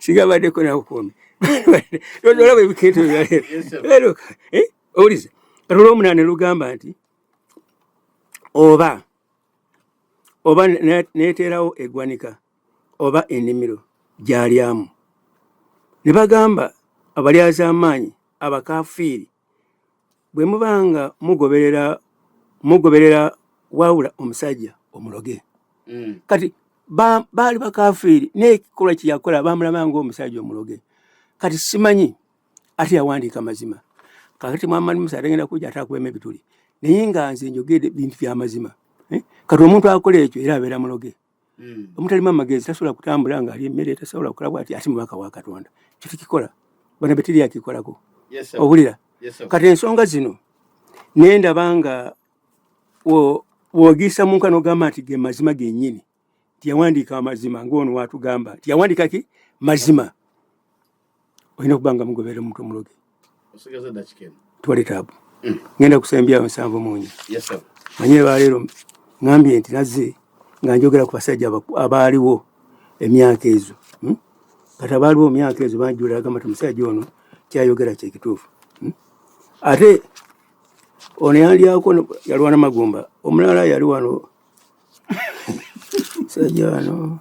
sigabaddeko nakukumi olaba ebikeeto byaleero owuliza kati olw'omunaana lugamba nti oba neeteerawo eggwanika oba ennimiro gy'alyamu ne bagamba abalyaz'amaanyi abakafiiri bwe mubanga mugoberera wawula omusajja omuloge kati baali bakafiiri n'ekikolwa kye yakola bamulaba ng'omusajja omuloge kati simanyi ate yawandiika mazima kakati Muhammad Musa atagenda kujja atakuwema ebituli naye nga nze njogedde bintu by'amazima kati omuntu akola ekyo era abeera muloge omutalimu amagezi tasobola kutambula nga ali emmere tasobola kukola bw'ati ate mubaka wa Katonda kyo tukikola bana betiri yakikolako obulira kati ensonga zino nendaba nga wogisa munka n'ogamba nti ge mazima gennyini tiyawandiika amazima ng'ono watugamba tiyawandiika ki mazima olina okuba nga mugoberera omuntu omuloge tuwale taabu ngenda kusembyawo 7 manye baleero ngambye nti nazze nga njogera ku basajja abaaliwo emyaka ezo kati abaaliwo emyaka ezo banjula agamba ti omusajja ono kyayogera kyekituufu ate ono yandyako yalwana magumba omulala yali wano sajja wano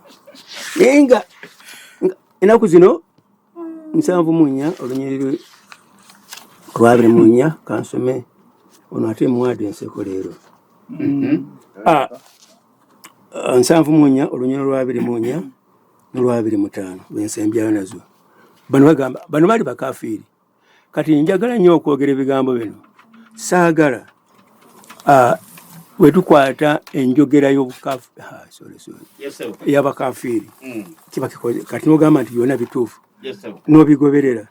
naye nga ennaku zino 7 olunyiriri 24 kansome ono ate muwadde enseko leero 7 olunyiriri 24 n'olwa25 bwensembyayo nazo bano bagamba bano baali bakafiiri kati njagala nnyo okwogera ebigambo bino saagala wetukwata enjogera y'abakafiiri kati nogamba nti byonna bituufu n'obigoberera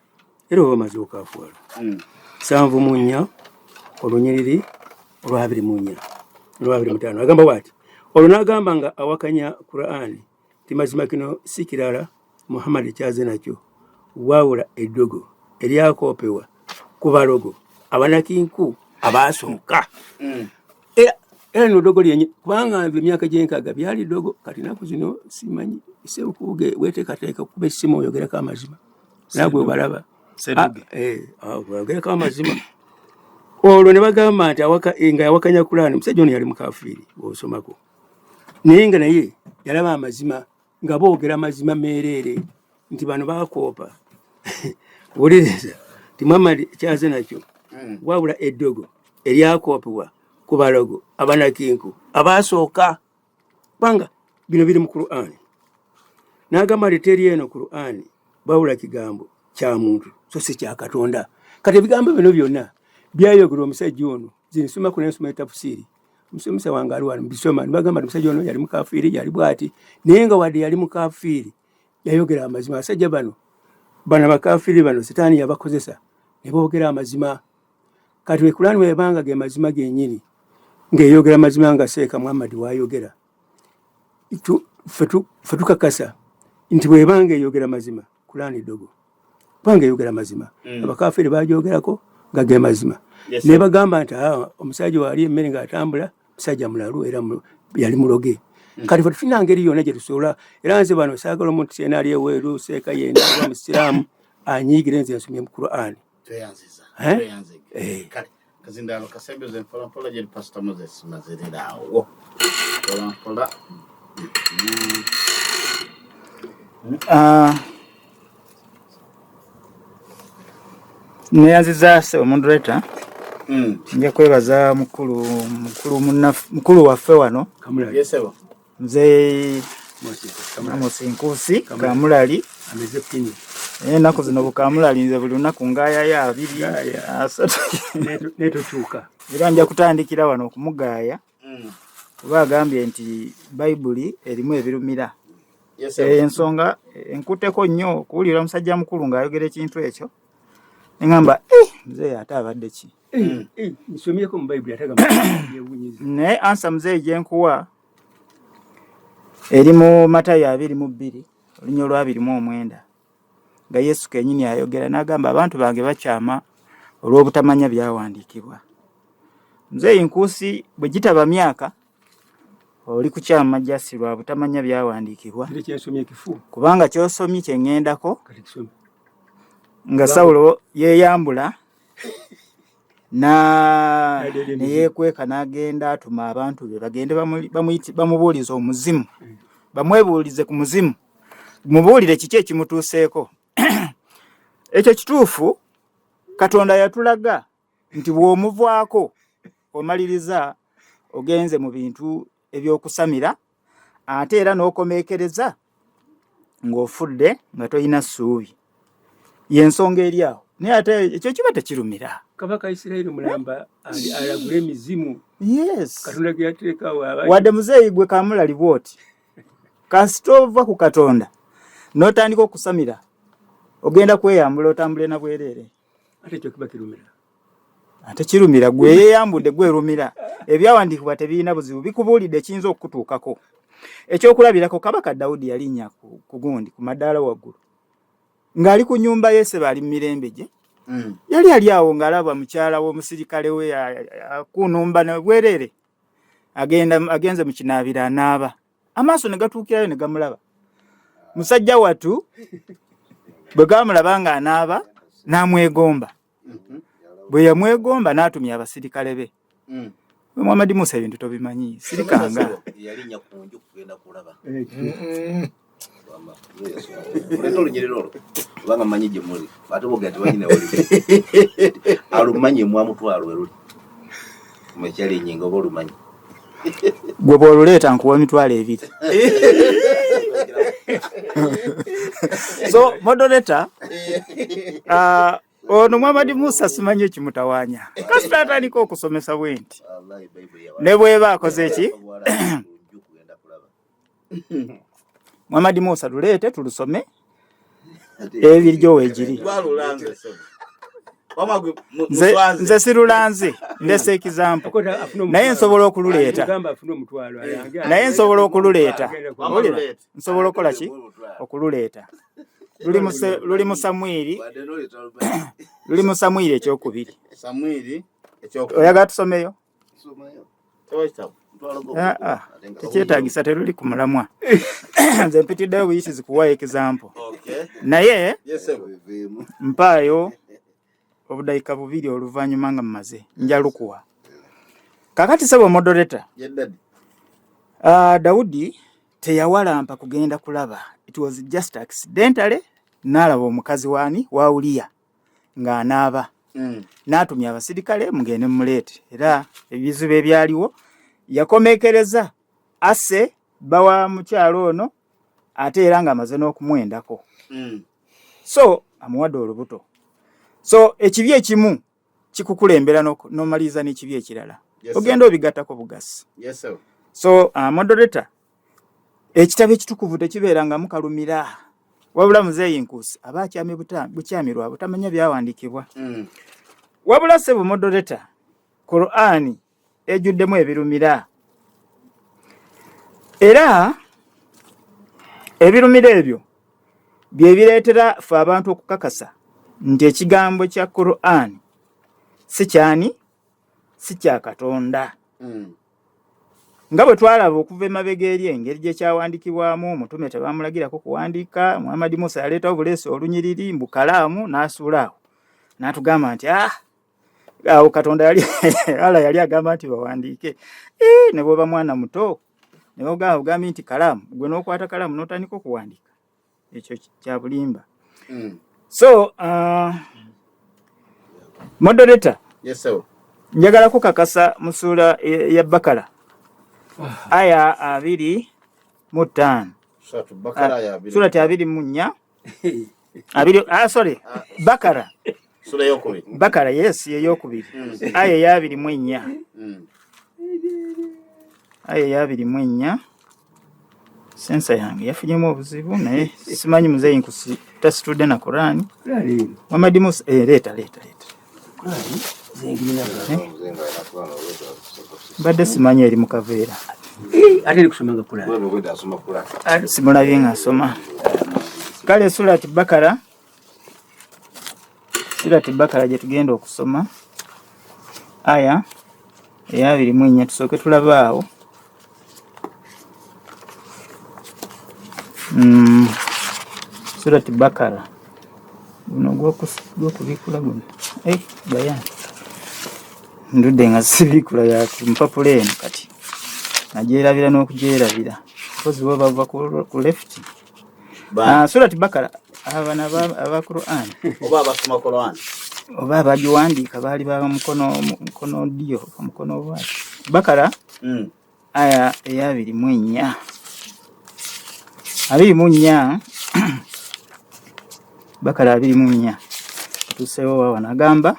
era oba omaze okafuwala 7 olunyiriri 24 n'olwa25 agamba bw'ati olwo n'agamba nga awakanya Qur'ani ti mazima kino si kirala Muhammad kyaze nakyo wawula eddogo eryakoopewa ku balogo abanakinku abaasooka era noddogo lyenyi kubanga nve emyaka gyenkaaga byali ddogo kati naku zino simanyi seukuge weteekateeka kuba essimu oyogerako amazima nagwe obalaba oyogerako amazima olwo ne bagamba nti nga yawakanya Qur'ani omusajja ono yali mukafiiri bw'osomako naye nga naye yalaba amazima nga boogera amazima meereere nti bano bakoopa wuliriza ti Muhammad kyaze nakyo wabula eddogo eryakoopebwa ku balogo abanakinku abaasooka kubanga bino biri mu Qur'ani n'agamba literi eno Qur'ani bawula kigambo kya muntu so si kya Katonda kati ebigambo bino byonna byayogera omusajja ono zinsoma ku nensoma etafusiri omusomesa wange ali wano mbisoma nibagamba nti omusajja ono yali mukafiiri yali bw'ati naye nga wadde yali mukafiiri yayogera amazima abasajja bano abakafiiri bano sitaani yabakozesa ne boogera amazima kati we Qur'ani webanga ge mazima gennyini ng'eyogera amazima nga Seeka Muhammad wayogera fe tukakasa nti bwebanga eyogera amazima Qur'ani ddogo banga eyogera amazima abakafiiri bajogerako nga ge mazima ne bagamba nti omusajja wali emmere ng'atambula musajja mulalu era yali muloge kati fe tufina ngeri yonna gye tusobola era nze bano saagala omuntu kyena ali eweeru Seeka yenda wa musiraamu anyiigire nze nsomye mu Qur'ani kazindalo kasembeze mpola je Pastor Moses mazererawo mpola neyanziza se omunduleta nja kwebaza mukulu waffe wano yesebo nze Musinkusi Kamulali ameze kinyi ennaku zino bukamulali nze buli lunaku ngaaya 2 netokyuka era nja kutandikira wano okumugaaya kuba agambye nti bayibuli erimu ebirumira ensonga enkuteko nnyo okuwulira omusajja mukulu ng'ayogera ekintu ekyo neŋŋamba mzee ate abadde ki nsomyeko mu bayibuli atagamba naye ansa mzee gyenkuwa eri mu Matayo 22 olunya olwa 29 nga Yesu kenyini ayogera n'agamba abantu bange bakyama olw'obutamanya byawandiikibwa. Mzee Nkusi bwe gitaba myaka oli kukyama jasi lwa butamanya byawandiikibwa kubanga kyosomye kyeŋŋendako nga Sawulo yeeyambula neyeekweka n'agenda atuma abantu be bagende bamubuulize omuzimu, bamwebuulize ku muzimu, mubuulire kiki ekimutuuseeko. Ekyo kituufu Katonda yatulaga nti bw'omuvaako omaliriza ogenze mu bintu ebyokusamira ate era n'okomeekereza ng'ofudde nga toyina ssuubi. Y'ensonga eri awo. Naye ate ekyo kiba tekirumira. Kabaka Isirayiri mulamba alagula emizimu. Yes. Katonda gye yateekawo wadde muzeeyi gwe Kamulali bw'oti. Kasita ova ku Katonda n'otandika okusamira ogenda kweyambula otambule na bwereere. Ate ekyo kiba kirumira. Ate kirumira gwe yeeyambudde gwerumira. Ebyawandiikibwa tebirina buzibu bikubuulidde kiyinza okukutuukako. Ekyokulabirako Kabaka Dawudi yalinnya ku gundi ku madaala waggulu. Ng'ali ku nnyumba ye Sseba ali mu mirembe gye. Yali ali awo ng'alaba mukyala w'omusirikale we akunumba ne bwereere. Agenze mu kinaabiro anaaba. Amaaso ne gatuukirayo ne gamulaba. Musajja wattu bwe gaamulaba ng'anaaba n'amwegomba. Bwe yamwegomba n'atumya abasirikale be. Muhammad Musa ebintu tobimanyi. Sirikanga. Yalinnya ku nju kugenda kulaba. Kuleta olunyiriro kubanga mmanyi gye muli ate boga tebanyine oli alumanyi mwamutwalo eruli mukyali nyingo bolumanyi gwe bw'oluleeta nkuwa emitwalo ebiri. So moderator ono Muhammad Musa simanyi ekimutawaanya kasita atandika okusomesa bwenti ne bweba akoze eki Muhammad Musa tuleete tulusome ebiryo weegiri. Nze sirulanze ndese ekizampo naye nsobola okululeeta. Naye nsobola okululeeta. Nsobola okukola ki? Okululeeta. Luli mu Samwiri. Luli mu Samwiri ekyokubiri. Oyagala tusomeyo? Tekyetaagisa teruli ku mulamwa. Nze mpitiddeyo buyisizi kuwa ekizampo. Naye mpaayo obudayika bubiri oluvannyuma nga mmaze njalukuwa. Kakati sebo moderator. Dawudi teyawalampa kugenda kulaba. It was just accidentally n'alaba omukazi waani wa Uliya ng'anaaba. N'atumya abasirikale mugende mmuleete. Era ebizibu ebyaliwo yakomeekereza asse bawa mukyalo ono ate era ng'amaze n'okumwendako. So amuwadde olubuto. So ekibi ekimu kikukulembera n'omaliriza n'ekibi ekirala. Ogenda obigattako bugasi. So moderator ekitabo ekitukuvu tekibeeranga mukalumira. Wabula muzeeyi Nkuusi aba akyamye bukyamirwa butamanya byawandiikibwa. Wabula ssebo moderator Qur'ani ejjuddemu ebirumira. Era ebirumira ebyo bye bireetera ffe abantu okukakasa nti ekigambo kya Qur'ani si kyani, si kya Katonda. Nga bwe twalaba okuva emabega eri engeri gye kyawandiikibwamu omutume tebamulagirako kuwandiika. Muhammad Musa yaleetawo obuleesi olunyiriri mbu kalaamu n'asuula awo n'atugamba nti awo Katonda yali agamba nti bawandiike. Ne bw'oba mwana muto ne bagamba nti kalaamu gwe n'okwata kalaamu n'otandika okuwandiika. Ekyo kya bulimba. So moderator njagala kukakasa mu ssuula ya Bakara aya 25. Surati 24. Bakara. Sura yokubiri. Bakara yes yeyokubiri. Aya ya 24. Aya ya 24. Sensa yange yafunyemu obuzibu naye simanyi muzeeyi Nkuusi tasitudde na Qur'ani. Muhammad Musa leeta. Badde simanyi eri mu kaveera. Ate kusomanga Qur'ani. Simulabye ng'asoma. Kale surati Bakara. Surati Bakara gye tugenda okusoma. Aya eya 24 tusooke tulaba awo. Surati Bakara guno gwokubikula guno bayan ndudde nga sibikula ya mpapula eno kati nagyerabira n'okugyerabira kozi bo bava ku left. Surati Bakara abana aba Quran oba abasoma Quran oba abagiwandiika baali baba mukono ddyo mukono bwaki. Bakara aya eya 24 Bakara 24 tuseewo wawana agamba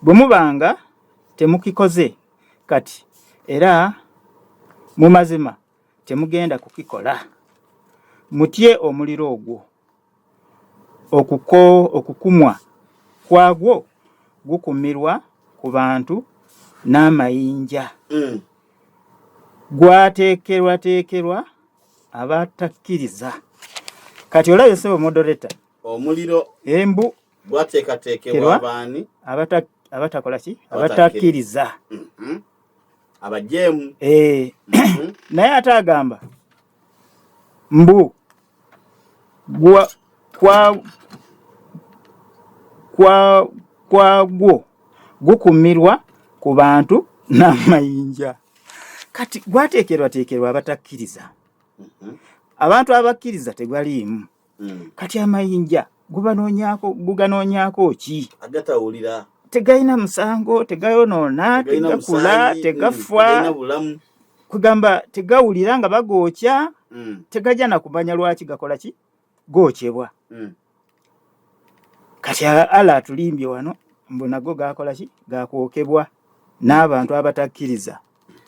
bwe mubanga temukikoze kati era mu mazima temugenda kukikola mutye omuliro ogwo okukumwa kwagwo gukumirwa ku bantu n'amayinja gwateekerwa abatakkiriza. Kati olabye sebo moderator omuliro embu gwateekateekebwa abaani abatakola ki abatakkiriza abajeemu naye ate agamba mbu kwagwo gukumirwa ku bantu n'amayinja. Kati gwateekerwa abatakkiriza abantu abakkiriza tegwaliimu. Kati amayinja guganoonyaako ki? agatawulira tegayina musango tegayonoona tegakula tegafa kugamba tegawulira nga bagookya tegajja na kumanya lwaki gakola ki gookyebwa. Kati ala atulimbye wano mbu nago gakola ki gakwokebwa n'abantu abatakkiriza.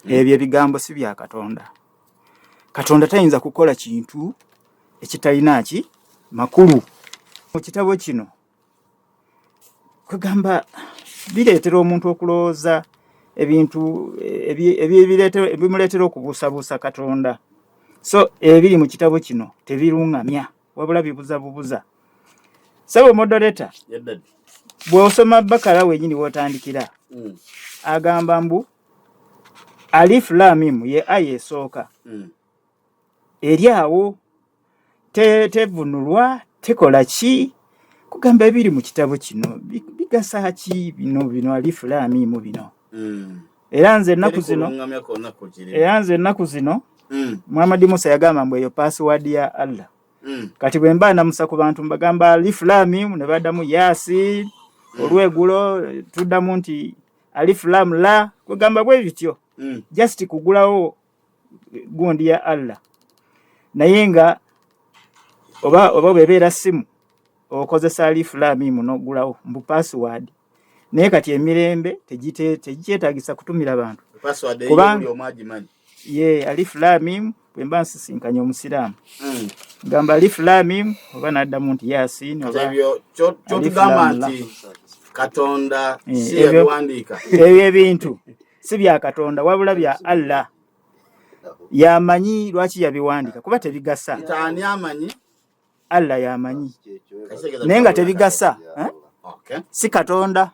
Ebyo ebigambo si bya Katonda. Katonda tayinza kukola kintu ekitalina ki makulu. Mu kitabo kino kugamba bireetera omuntu okulowooza ebintu ebimuleetera okubuusabuusa Katonda. So ebiri mu kitabo kino tebiruŋŋamya wabula bibuza bubuza. Sebo moderator bw'osoma Bakara wenyini wotandikira agamba mbu Alif Lam Mim ye aya esooka eri awo tevunulwa tekola ki kugamba ebiri mu kitabo kino bigasa ki bino Alif Lam Mim bino. Era nze ennaku zino Muhammad Musa yagamba mbu eyo password ya Allah. Kati bwe mba namusa ku bantu mbagamba Alif Lam Mim ne baddamu Yasin olwegulo tuddamu nti Alif Lam La kugamba bwe bityo just kugulawo gundi ya Allah. Naye nga oba bebeera simu okozesa Alif Lam Mim n'ogulawo mbu password. Naye kati emirembe tegikyetaagisa kutumira abantu kubanga ye Alif Lam Mim bwe mba nsisinkanye omusiraamu gamba Alif Lam Mim oba n'addamu nti Yasin oba kyotugamba nti Katonda si yabiwandiika. Ebyo ebintu si bya Katonda wabula bya Allah. Yamanyi lwaki yabiwandiika kuba tebigasa. Ani amanyi? Allah yamanyi naye nga tebigasa si Katonda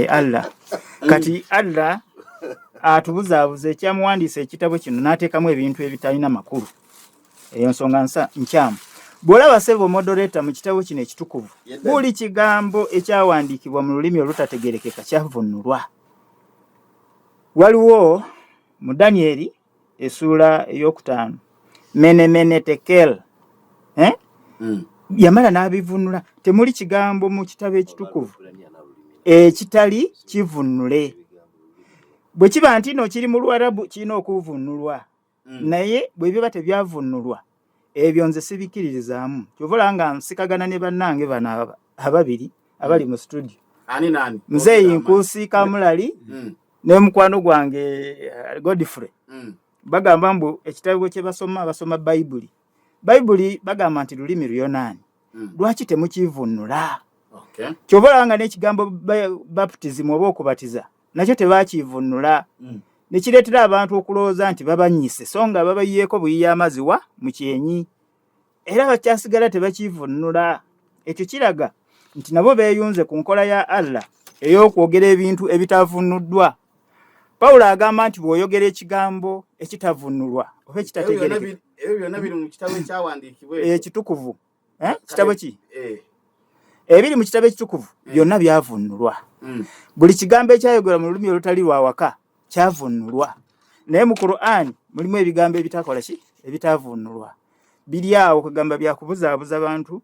Allah. Kati Allah atubuzaabuza ekyamuwandiisa ekitabo kino n'ateekamu ebintu ebitalina makulu. Eyo nsonga nkyamu. Bw'olaba sebo moderator mu kitabo kino ekitukuvu buli kigambo ekyawandiikibwa mu lulimi olutategerekeka kyavunulwa. Waliwo mu Danieri essuula ey'okutaano mene tekel yamala n'abivunula. Temuli kigambo mu kitabo ekitukuvu ekitali kivunule. Bwe kiba nti no kiri mu Luwarabu kirina okuvunulwa naye bwe biba tebyavunulwa ebyo nze sibikiririzaamu. Kyovola nga nsikagana ne bannange bano ababiri abali mu studio. Ani nani? Mzeeyi Nkuusi Kamulali ne mukwano gwange Godfrey. Bagamba mbu ekitabo kye basoma Bayibuli bagamba nti lulimi Luyonaani. Lwaki temukivunula? Kyovola nga n'ekigambo baptism oba okubatiza nakyo tebakivunula. Ne kireetera abantu okulowooza nti babanyise so nga babayiyeeko buyiya amaziwa mu kyenyi era bakyasigala tebakivunula. Ekyo kiraga nti nabo beeyunze ku nkola ya Allah ey'okwogera ebintu ebitavunuddwa Paulo agamba nti bw'oyogera ekigambo ekitavunulwa oba ekitategerekeka ebyo byonna biri mu kitabo ekyawandiikibwa ekitukuvu kitabo ki ebiri mu kitabo ekitukuvu byonna byavunulwa buli kigambo ekyayogerwa mu lulimi olutali lwa waka kyavunulwa naye mu Qur'an mulimu ebigambo ebitakola ki ebitavunulwa biri awo kugamba bya kubuzaabuza abantu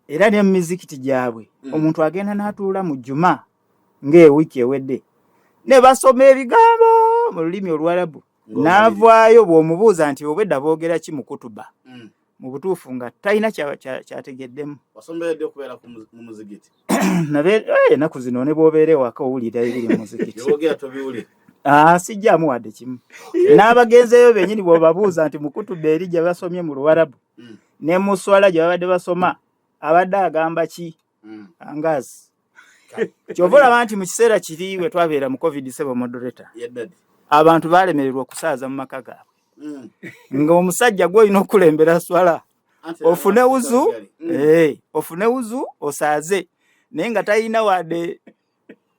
era ne mu mizikiti gyabwe omuntu agenda n'atuula mu juma ng'ewiiki ewedde ne basoma ebigambo mu lulimi Oluwarabu n'avaayo bw'omubuuza nti obwedda boogera ki mu kutuba mu butuufu nga talina kyategeddemu wasombedde okubeera mu muzikiti ennaku zino ne bw'obeera ewaka owulira ebiri mu muzikiti sijjaamu wadde kimu n'abagenzeeyo bennyini bw'obabuuza nti mu kutuba eri gye basomye mu Luwarabu ne mu swala gye babadde basoma abadde agamba ki angazi kyova olaba nti mu kiseera kiri we twabeera mu COVID-7 moderator abantu baalemererwa okusaaza mu maka gaabwe ng'omusajja gw'olina okulembera swala ofune wuzu osaaze naye nga talina wadde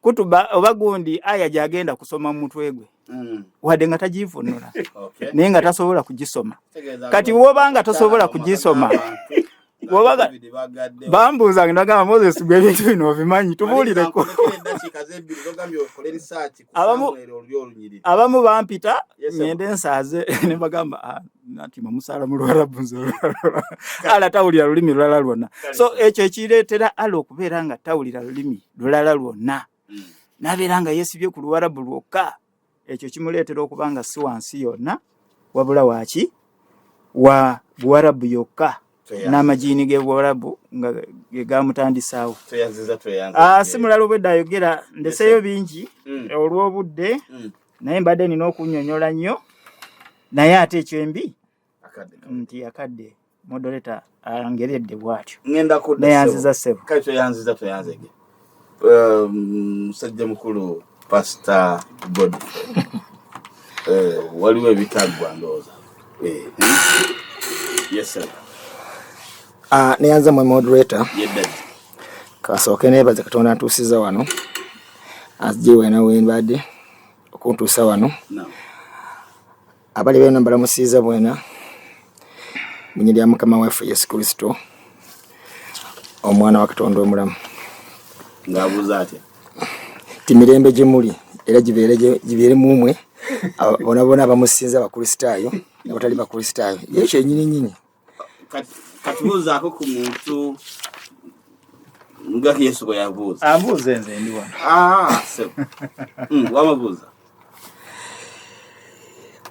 kutuba oba gundi aya gy'agenda kusoma mu mutwe gwe wadde nga tagivunula naye nga tasobola kugisoma kati woba nga tosobola kugisoma bambuuza nagamba Moses gwe ebintu bino obimanyi tubuulireko abamu bampita ngende nsaaze ne bagamba nti mumusala mu Luwarabu ala tawulira lulimi lulala lwonna so ekyo ekireetera ala okubeera nga tawulira lulimi lulala lwonna nabeera nga yeesibye ku Luwarabu lwokka ekyo kimuleetera okuba nga si wansi yonna wabula waki wa Buwarabu yokka n'amajiini g'Ebuwarabu nga gamutandisaawo si mulala obwedda ayogera ndeseeyo bingi olw'obudde naye mbadde nina okunnyonnyola nnyo naye ate ekyembi nti akadde moderator angeredde bw'atyo neyanziza ssebo musajja mukulu Pastor Godfrey waliwo ebitaggwa ndowooza yes sir neyanza mwe moderator kasooke neebaza Katonda antuusiza wano azigiwe nawe mbadde okuntuusa wano abali beena mbalamusiiza bwena mu nnyirira ya Mukama waffe Yesu Kristo omwana wa Katonda omulamu ng'abuuza atya ti mirembe gye muli era gibeere mu mmwe boona abamusinza abakristaayo abatali bakristaayo ekyo ennyini katubuuzaako ku muntu nga Yesu bwe yabuuza ambuuze nze ndi wano wamabuuza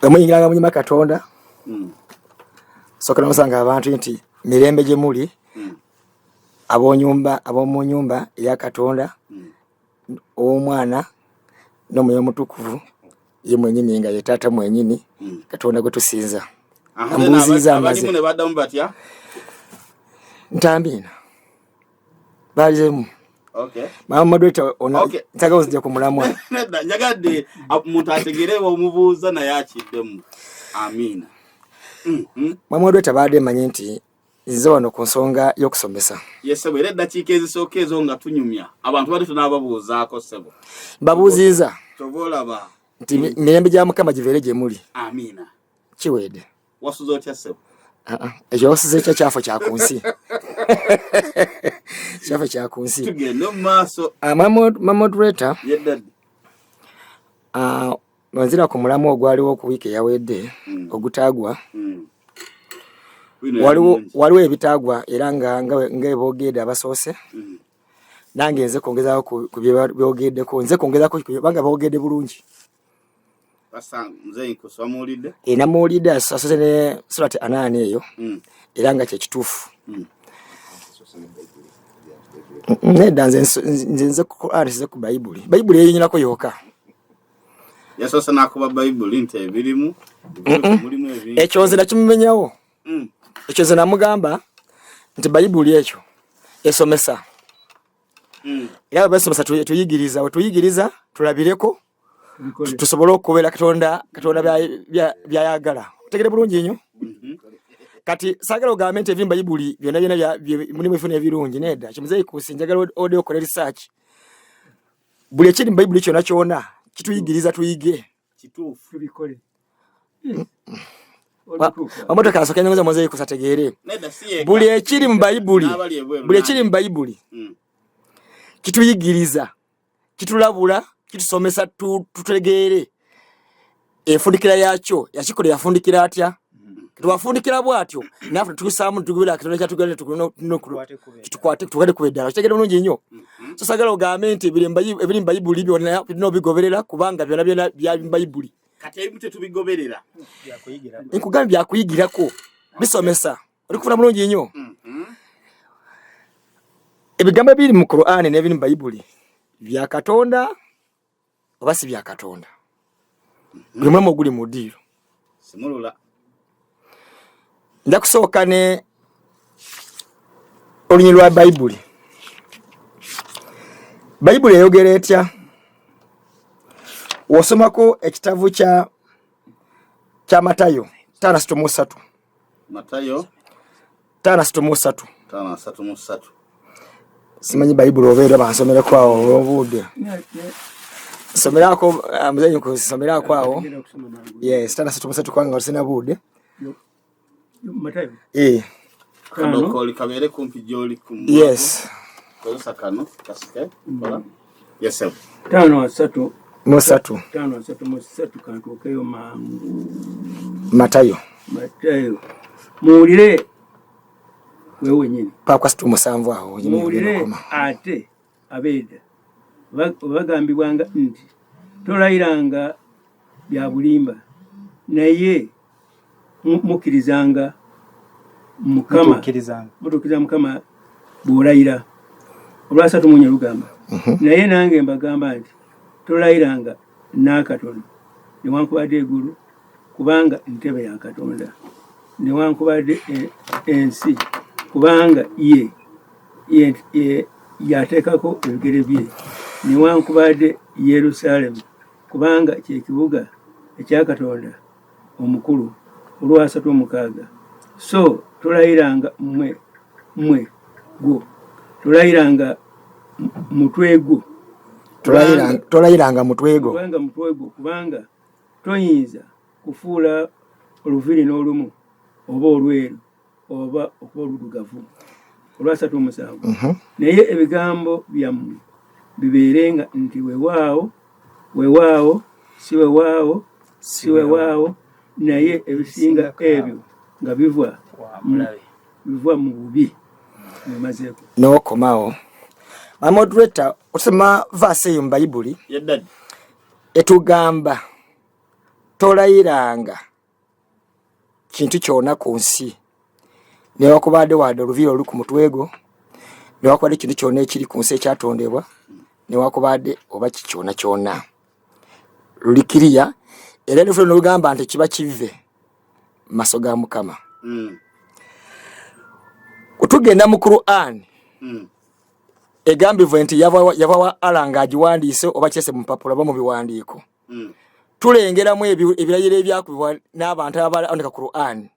bwemuyingiranga mu nyuma Katonda sooka n'omusanga abantu nti mirembe gye muli ab'omu nnyumba eya Katonda ow'omwana n'omwoyo omutukuvu ye mwenyini nga ye taata mwenyini Katonda gwe tusinza ambuuziza amaze ne baddamu batya ntambiina baalimu mama moderator ntaga ozija ku mulamwa njagadde omuntu ategere omubuuza naye akiddemu amiina mama moderator baadde manyi nti nze wano ku nsonga y'okusomesa yesebo era eddakiika ezisooka ezo nga tunyumya abantu bali tunaababuuzaako sebo babuuziza tobaolaba nti mirembe gya Mukama giveere gye muli amiina kiweedde wasuza otya sebo ekyo wasuza ekyo kyafo kya ku nsi kyafo kya ku nsi tugende mu maaso mama moderator yeddadde nzira ku mulamu ogwaliwo ku wiiki eyawedde ogutaagwa waliwo ebitaagwa era ng'eboogedde abasoose nange nze kwongezako ku byogeddeko nze kwongezako kubanga boogedde bulungi namuwulidde asoose ne surati 8 eyo era nga kyekituufu nedda nze kuansize ku bayibuli eyenyinako yokka yasoose n'akuba bayibuli nti ebirimu mulimu ebintu ekyo nze nakimumenyawo ekyo nze namugamba nti bayibuli ekyo esomesa era bwesomesa tuyigiriza wetuyigiriza tulabireko tusobole okubeera Katonda byayagala otegere bulungi nnyo kati saagala ogambe nti ebimba bayibuli byonna mulimu ebifuna ebirungi nedda kimuzeeyi kusi njagala ode okole research buli ekiri mu bayibuli kyonna kyonna kituyigiriza tuyige kituufu tubikole. Omoto kasoke nyoza moze kusategere buli ekiri mu Bayibuli kituyigiriza kitulabula kitusomesa tutegere efundikira yakyo yakikole yafundikira atya tuwafundikira bwatyo nafu tukusamu tugubira kitole kyatugale tukwate tukale kubedala kitegere bulungi nnyo so sagala ogamenti ebiri mu Bayibuli byonna no bigoberera kubanga byonna bya Bayibuli kati ebite tubigoberera nkugambye byakuyigirako bisomesa oli kufuna bulungi nnyo ebigambo biri mu Qur'an n'ebiri mu Bayibuli bya Katonda oba si bya Katonda buli mulimo guli mu ddiiro simulula nja kusooka ne olunyi lwa Bayibuli eyogera etya wosomako ekitabu kya Matayo 5:3 Matayo 5:3 simanyi Bayibuli obeera bansomereko awo obude somerako mzenyu kusomerako awo yes 5:3 kwanga sina bude Matayo kano koli kabere kumpi joli kumwa yes kosa kano kasike bala yes 5:3 kantu keyo mangu Matayo muulire wewe nyine pakwa 7 aho muulire ate abeda bagambibwanga nti tolayiranga bya bulimba naye mukirizanga Mukama Mukama bwolayira olwasatu munye lugamba naye nange mbagamba nti tolayiranga n'Akatonda newankubadde eggulu kubanga ntebe ya Katonda newankubadde ensi kubanga ye yateekako ebigere bye newankubadde Yerusalemu kubanga kyekibuga ekya Katonda omukulu olwasatu omukaaga so tolayiranga mwe go tolayiranga mutwego tolayiranga mutwego kubanga toyinza kufuula oluviri n'olumu oba olweru oba oluddugavu olwasatu omusanvu naye ebigambo byammwe bibeerenga nti weewaawo si weewaawo naye ebisinga ebyo nga biva mu bubi mumazeeko n'okomawo amodreta osoma vase eyo mu Bayibuli etugamba tolayiranga kintu kyona ku nsi newakubadde wadde oluviri olu ku mutwego newakubadde kintu kyona ekiri ku nsi ekyatondebwa newakubadde oba kikyona kyona lulikiriya era n'olufulo n'olugamba nti kiba kive maso ga Mukama utugenda mu Qur'an egambibwa nti yavawa alanga agiwandiise oba kyese mu mpapula oba mu biwandiiko tulengeramu ebirayiro ebyakubibwa n'abantu abaandika Qur'an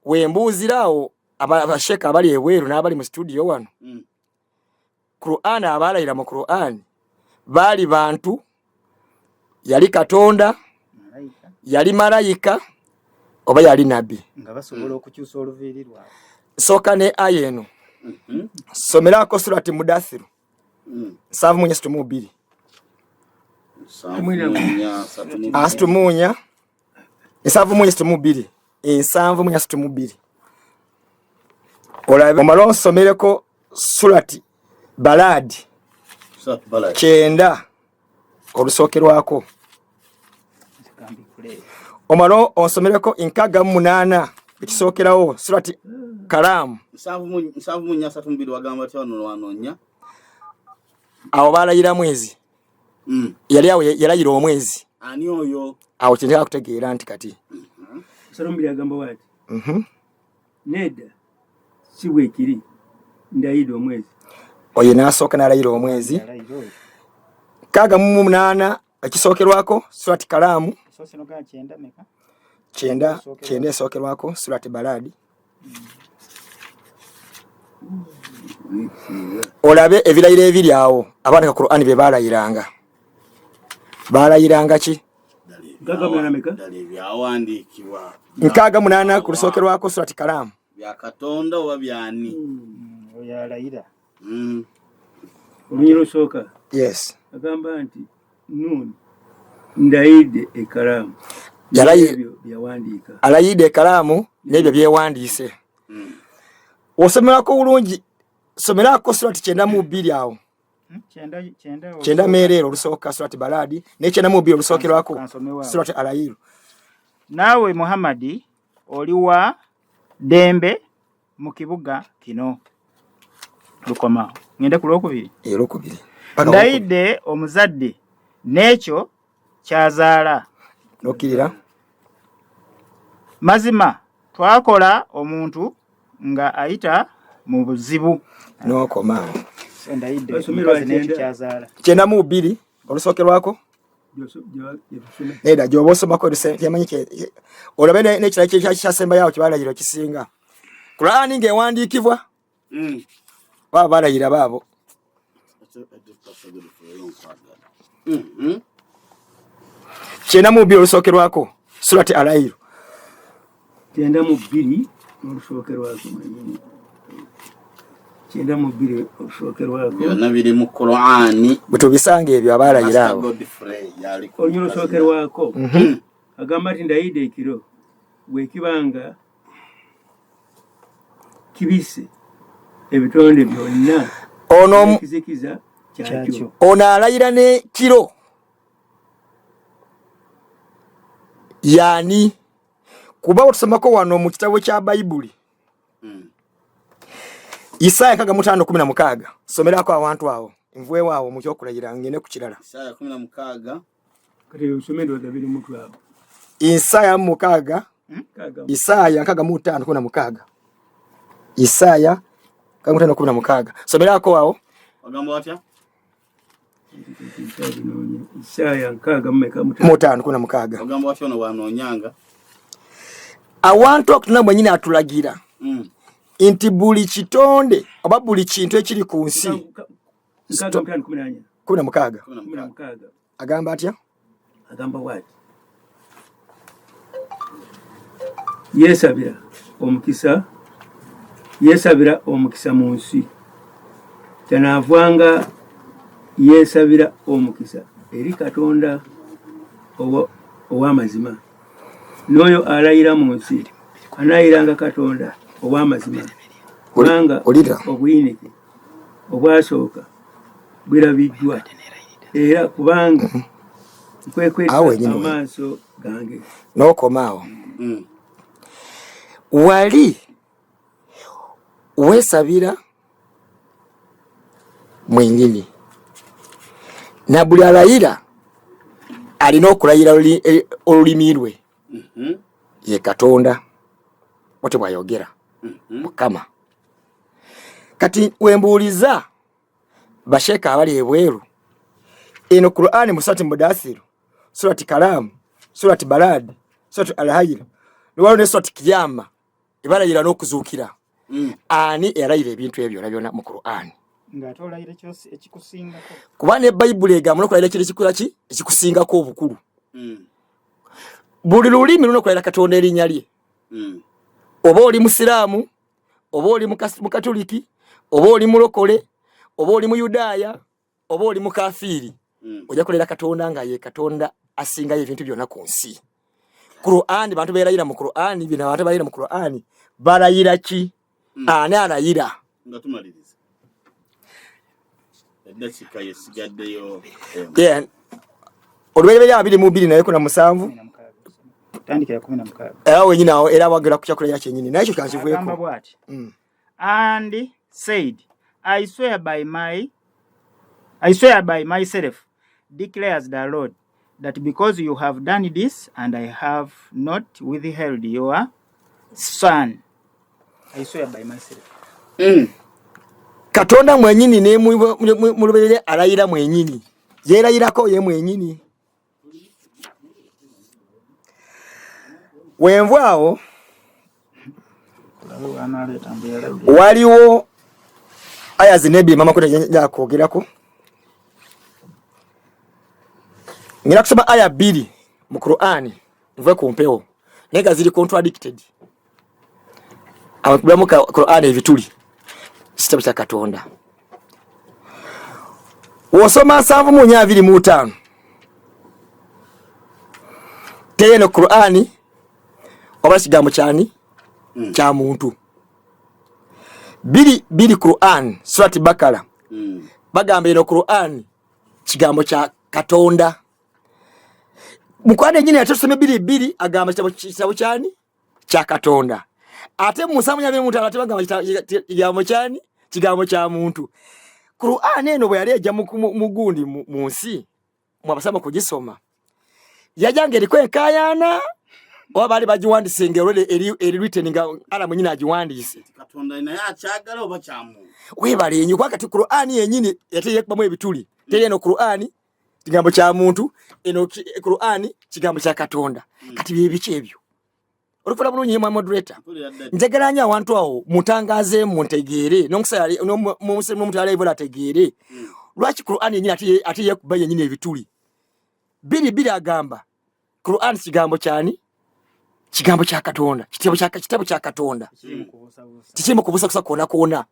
wembuuzirawo abasheka abali ebweru n'abali mu studio wano Qur'an abalayira mu Qur'an baali bantu yali Katonda yali malayika oba yali nabbi nga basobola okukyusa oluviri lwabwe soka ne aya eno somerako surati Mudathiru 7:2 7:2 7:2 olabe omalo somereko surati Baladi 9 olusokerwako omalo onsomereko 8 ekisokerawo surati Kalamu 7:3 wagamba tyano wanonya awo balayira mwezi yali awo yalayira omwezi ani oyo awo kyendeka kutegeera nti kati Salombiri agamba wati neda si bwe kiri ndayira omwezi oyo nasooka nalayira omwezi 8 ekisookerwako surati Kalamu 9 esookerwako surati Baladi olabe ebirayiro ebiri awo abandika Qur'an bye balayiranga ki Ebyawandikibwa nkaaga munana ku lusookerwako surati Kalaamu bya Katonda oba byani oyo alayira olunyiro lusooka yes agamba nti Nuuni ndayidde ekalaamu byawandiika alayidde ekalaamu n'ebyo byewandiise osomerako bulungi somerako surati 92 awo 9 meerero olusooka surati Baladi ne 92 olusookerwako surati Alayiru. Naawe Muhammadi oliwa dembe mu kibuga kino lukoma ngende ku lwokubiri ndayidde omuzadde n'ekyo kyazaala nokirira mazima twakola omuntu nga ayita mu buzibu nokoma ndayidde omukazi n'ekyo kyazaala 92 olusookerwako Neda gyoba osomako yamanyi olabe n'ekirala kyasembayo kibalayiro kisinga Qur'ani ng'ewandiikibwa baba balayira baabo kyenda mu bbiri olusookerwako surati Alayiru 92 olusookerwako 92 olusookerwako byonna biri mu Qur'ani bwe tubisanga ebyo abalayira abo olunyiro lusookerwako agamba nti ndayidde ekiro bwekibanga kibise ebitonde byonna ono kizikiza kyakyo ono alayira ne kiro yani kuba otusomako wano mu kitabo kya Bayibuli Isaya 5:16 somerako awantu awo nvuwe waawo mu kyokulayira ngene ku kirala Isaya 16 kati usomendo dabiri mutwe awo Isaya 6 Isaya 5:16 Isaya 5:16 somerako awo ogamba watya Isaya 5:16 ogamba watya ono wanonyanga awantu okutuna mwenyini atulagira inti buli kitonde oba buli kintu ekiri ku nsi 16 agamba atya agamba wati yesabira omukisa mu nsi tanaavanga yesabira omukisa eri Katonda ow'amazima n'oyo alayira mu nsi anayiranga Katonda ow'amazima kubanga obuyinike obwasooka bwirabiddwa era kubanga nkwekweka amaaso gange n'okomaawo wali weesabira mwenyini na buli alayira alina okulayira olulimi lwe ye Katonda bw'atyo bw'ayogera Mukama. Kati wembuuliza basheka abali ebweru eno Qur'ani mu surati Mudaththir, surati Kalaamu, surati Balad, surati Al-Hayr niwalo ne surati Kiyama ibalayira n'okuzuukira ani erayira ebintu ebyo byonna mu Qur'ani ngatolayira kyose ekikusingako kuba ne Bayibuli egamu n'okulayira kiri kikulaki ekikusingako obukulu buli lulimi lunokulayira Katonda erinnya lye oba oli Musiraamu oba oli Mukatoliki oba oli mulokole oba oli Muyudaaya oba oli Mukafiri ojja kulayira Katonda nga ye Katonda asingayo ebintu byonna ku nsi. Qur'ani bantu beerayira mu Qur'ani bina abantu beerayira mu Qur'ani balayira ki ani alayira nga tumaliriza edasika yesigaddeyo olubereberye 22 naye kuna 7 tandikira 16 wenyini awo era wagira ku kyakulayira kyenyini naye kyo kankivueko and said I swear by myself declares the Lord that because you have done this and I have not withheld your son I swear by myself Katonda mwenyini ne muluberere alayira mwenyini yerayirako ye mwenyini wenvwao waliwo aya zinebi mama kutajja kwogerako ngira kusoma aya 2 mu Qur'ani nve ku mpewo nega ziri contradicted abakubira mu Qur'ani ebituli kitabo kya Katonda wosoma 7:25 teyeno Qur'ani oba kigambo kyani kya muntu biri Qur'an surati Bakara bagamba eno Qur'an kigambo kya Katonda mukwade nyine yatusome biri agamba kitabo kyani kya Katonda ate musamu yabe muntu ate bagamba kigambo kyani kigambo kya muntu Qur'an eno bwe yali ejja mugundi munsi mwabasama kugisoma yajanga eriko enkayana oba bali bagiwandise ngero eri written nga ala mwenyina agiwandise Katonda ina ya kyagala oba kyamu webale enyu kwakati Qur'an yenyini yateye kubamu ebituli teye no Qur'an kigambo kya muntu eno Qur'an kigambo kya Katonda kati bibiki ebyo olufula bulunyi mu moderator ntegeranya abantu awo mutangaze muntegere nonkusali no muslimu mutale ibola tegere lwaki Qur'an yenyini atiye kubaye yenyini ebituli biri agamba Qur'an kigambo kyani kigambo kya Katonda kitabo kya Katonda tikimu kubusa kusa kona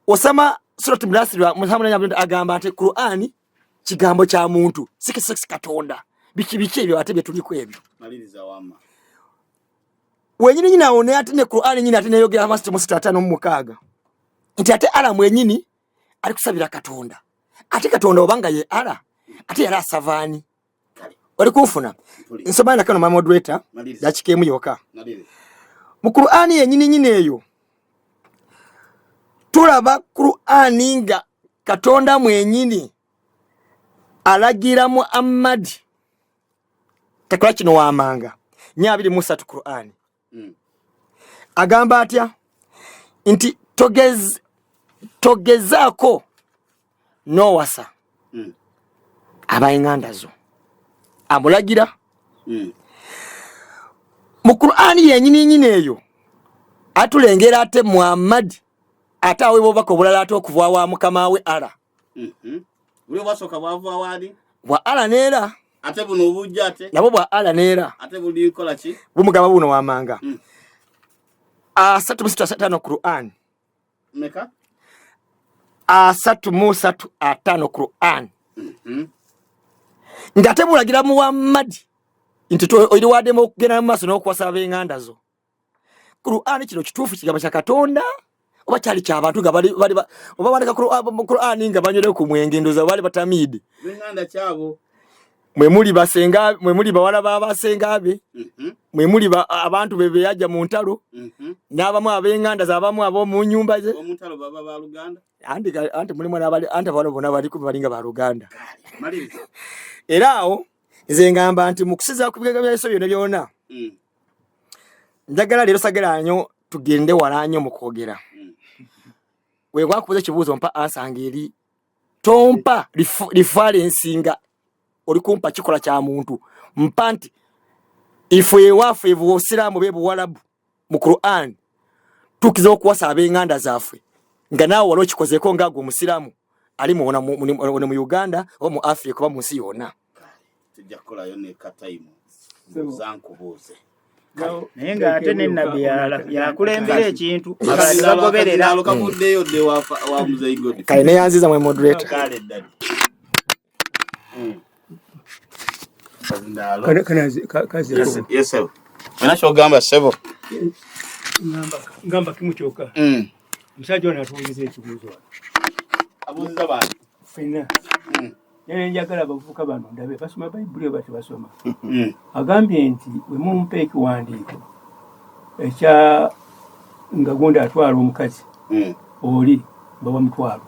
osama surati Mudaththir muhamuna nyabyo agamba ate Qur'an kigambo kya muntu sikisi Katonda biki ebyo ate betuli kwebyo maliriza wama wenyini nyina one ate ne Qur'an nyina ate neyogera amasti mu 5:6 nti ate ala mwenyini ali kusabira Katonda ate Katonda obanga ye ala ate yala savani oli kufuna nsomana kano ma moderator dakikemu yoka mu Qur'an yenyini eyo tulaba Qur'an nga Katonda mwenyini alagira Muhammad takola kino wamanga 23 Qur'an agamba atya nti togezaako nowasa abayingandazo amulagira mu Qur'an yenyini eyo atulengera ate Muhammad atawe bobako bulala ate okuva wa mukama we ala uli wasoka bava wali wa ala neera ate buno obujja ate nabo bwa ala neera ate buli kola ki bumugaba buno wamanga 3:5 Qur'an meka 3:5 Qur'an ngate mulagira Muhammad intito oli wademo okugenda mu maso n'okwasa abengandazo Qur'an kino kituufu kigambo kya Katonda oba kyali ky'abantu nga bali oba bandika Qur'an nga banyole ku mwenge ndoza bali batamide benganda kyabo mwe muli basenga mwe muli bawala babasenga be mwe muli abantu bebe yajja mu ntalo n'abamu abengandazo abamu abo mu nyumba ze omuntalo baba ba Luganda anti muli mwana bali anti balo bona bali ku balinga ba Luganda maliriza erao nze ngamba nti mukusiza ku bigega bya Yesu byona njagala lero sagala nyo tugende walanyo mukogera we wakubuza kibuzo mpa asangeri tompa referencing oli kumpa kikola kya muntu mpanti ifwe wafe bw'Obusiramu be Buwarabu mu Qur'an tukizo kuwasa abenganda zafwe nga nawo walo kikozeko ngago Musiramu ali mu Uganda oba mu Africa oba mu nsi yonna tujja kola yo ne kataimu zankubuze nenga ate ne nabi ya kulembera ekintu akagoberera lokakuddeyo de wa muzeigo kaine yanziza mwe moderator kale dadi kazi yes sir anasho gamba sebo ngamba kimuchoka mshajo na tuulize ekibuzo abuziza bana fina yene njagala bavuka bano ndabe basoma Bible bati basoma agambye nti we mumpe ekiwandiiko ekya ngagonda atwala omukazi oli baba mutwalo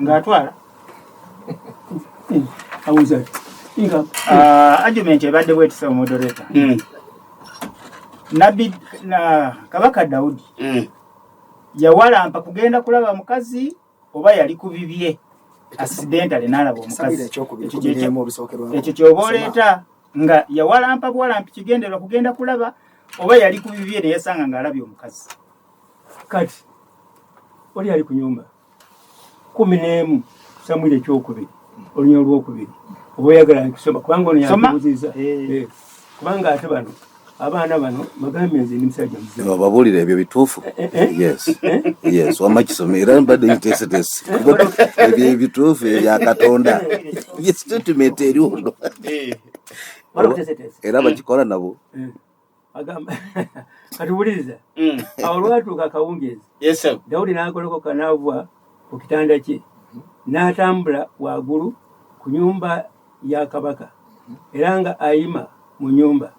ngatwala awuza inga argument ebadde bwetisa moderator nabi na kabaka Daudi yawalampa kugenda kulaba mukazi oba yali kubibye accidentally nalaba omukazi ekyo kyoboleeta nga yawalampa bwalampa kigendera kugenda kulaba oba yali kubibye ne yasanga ngaalabye omukazi kati oli ali ku nyumba 11 Samwiri ekyokubiri olunya olwokubiri oboyagala kusoma kubanga ono yakubuziza kubanga ate bano abaana bano bagambe nze ndi musajja muzima babulira ebyo bituufu yes wama kisomera mbadde nteesetese ebyo bituufu ebya Katonda statement eri ono era bakikola nabo agamba katubuliriza awo lwatuuka akawungeezi Dawudi n'agolokoka n'ava ku kitanda kye n'atambula waggulu ku nyumba ya kabaka era nga ayima mu nyumba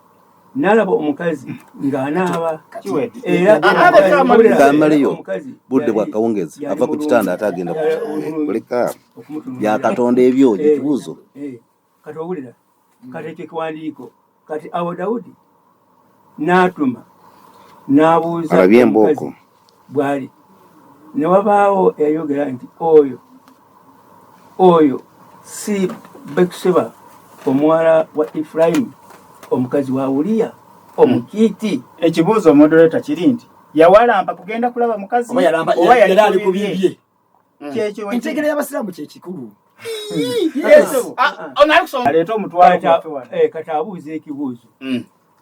n'alaba omukazi ng'anaaba era Kamaliyo budde bwa kawungezi ava ku kitanda ate agenda kuleka bya Katonda ebyo ekibuuzo kati owulira kati ekyo kiwandiiko kati awo Dawudi n'atuma n'abuuza omukazi bw'ali ne wabaawo eyayogera nti oyo si Bekiseba omuwala wa Efulayimu omukazi wa Uliya omukiiti. Ekibuuzo moderator kiri nti yawalampa kugenda kulaba mukazi oba yali ali ku bibye kyekyo entegera y'abasiraamu kyekikulu. aleeta omutwalo kati abuuza ekibuuzo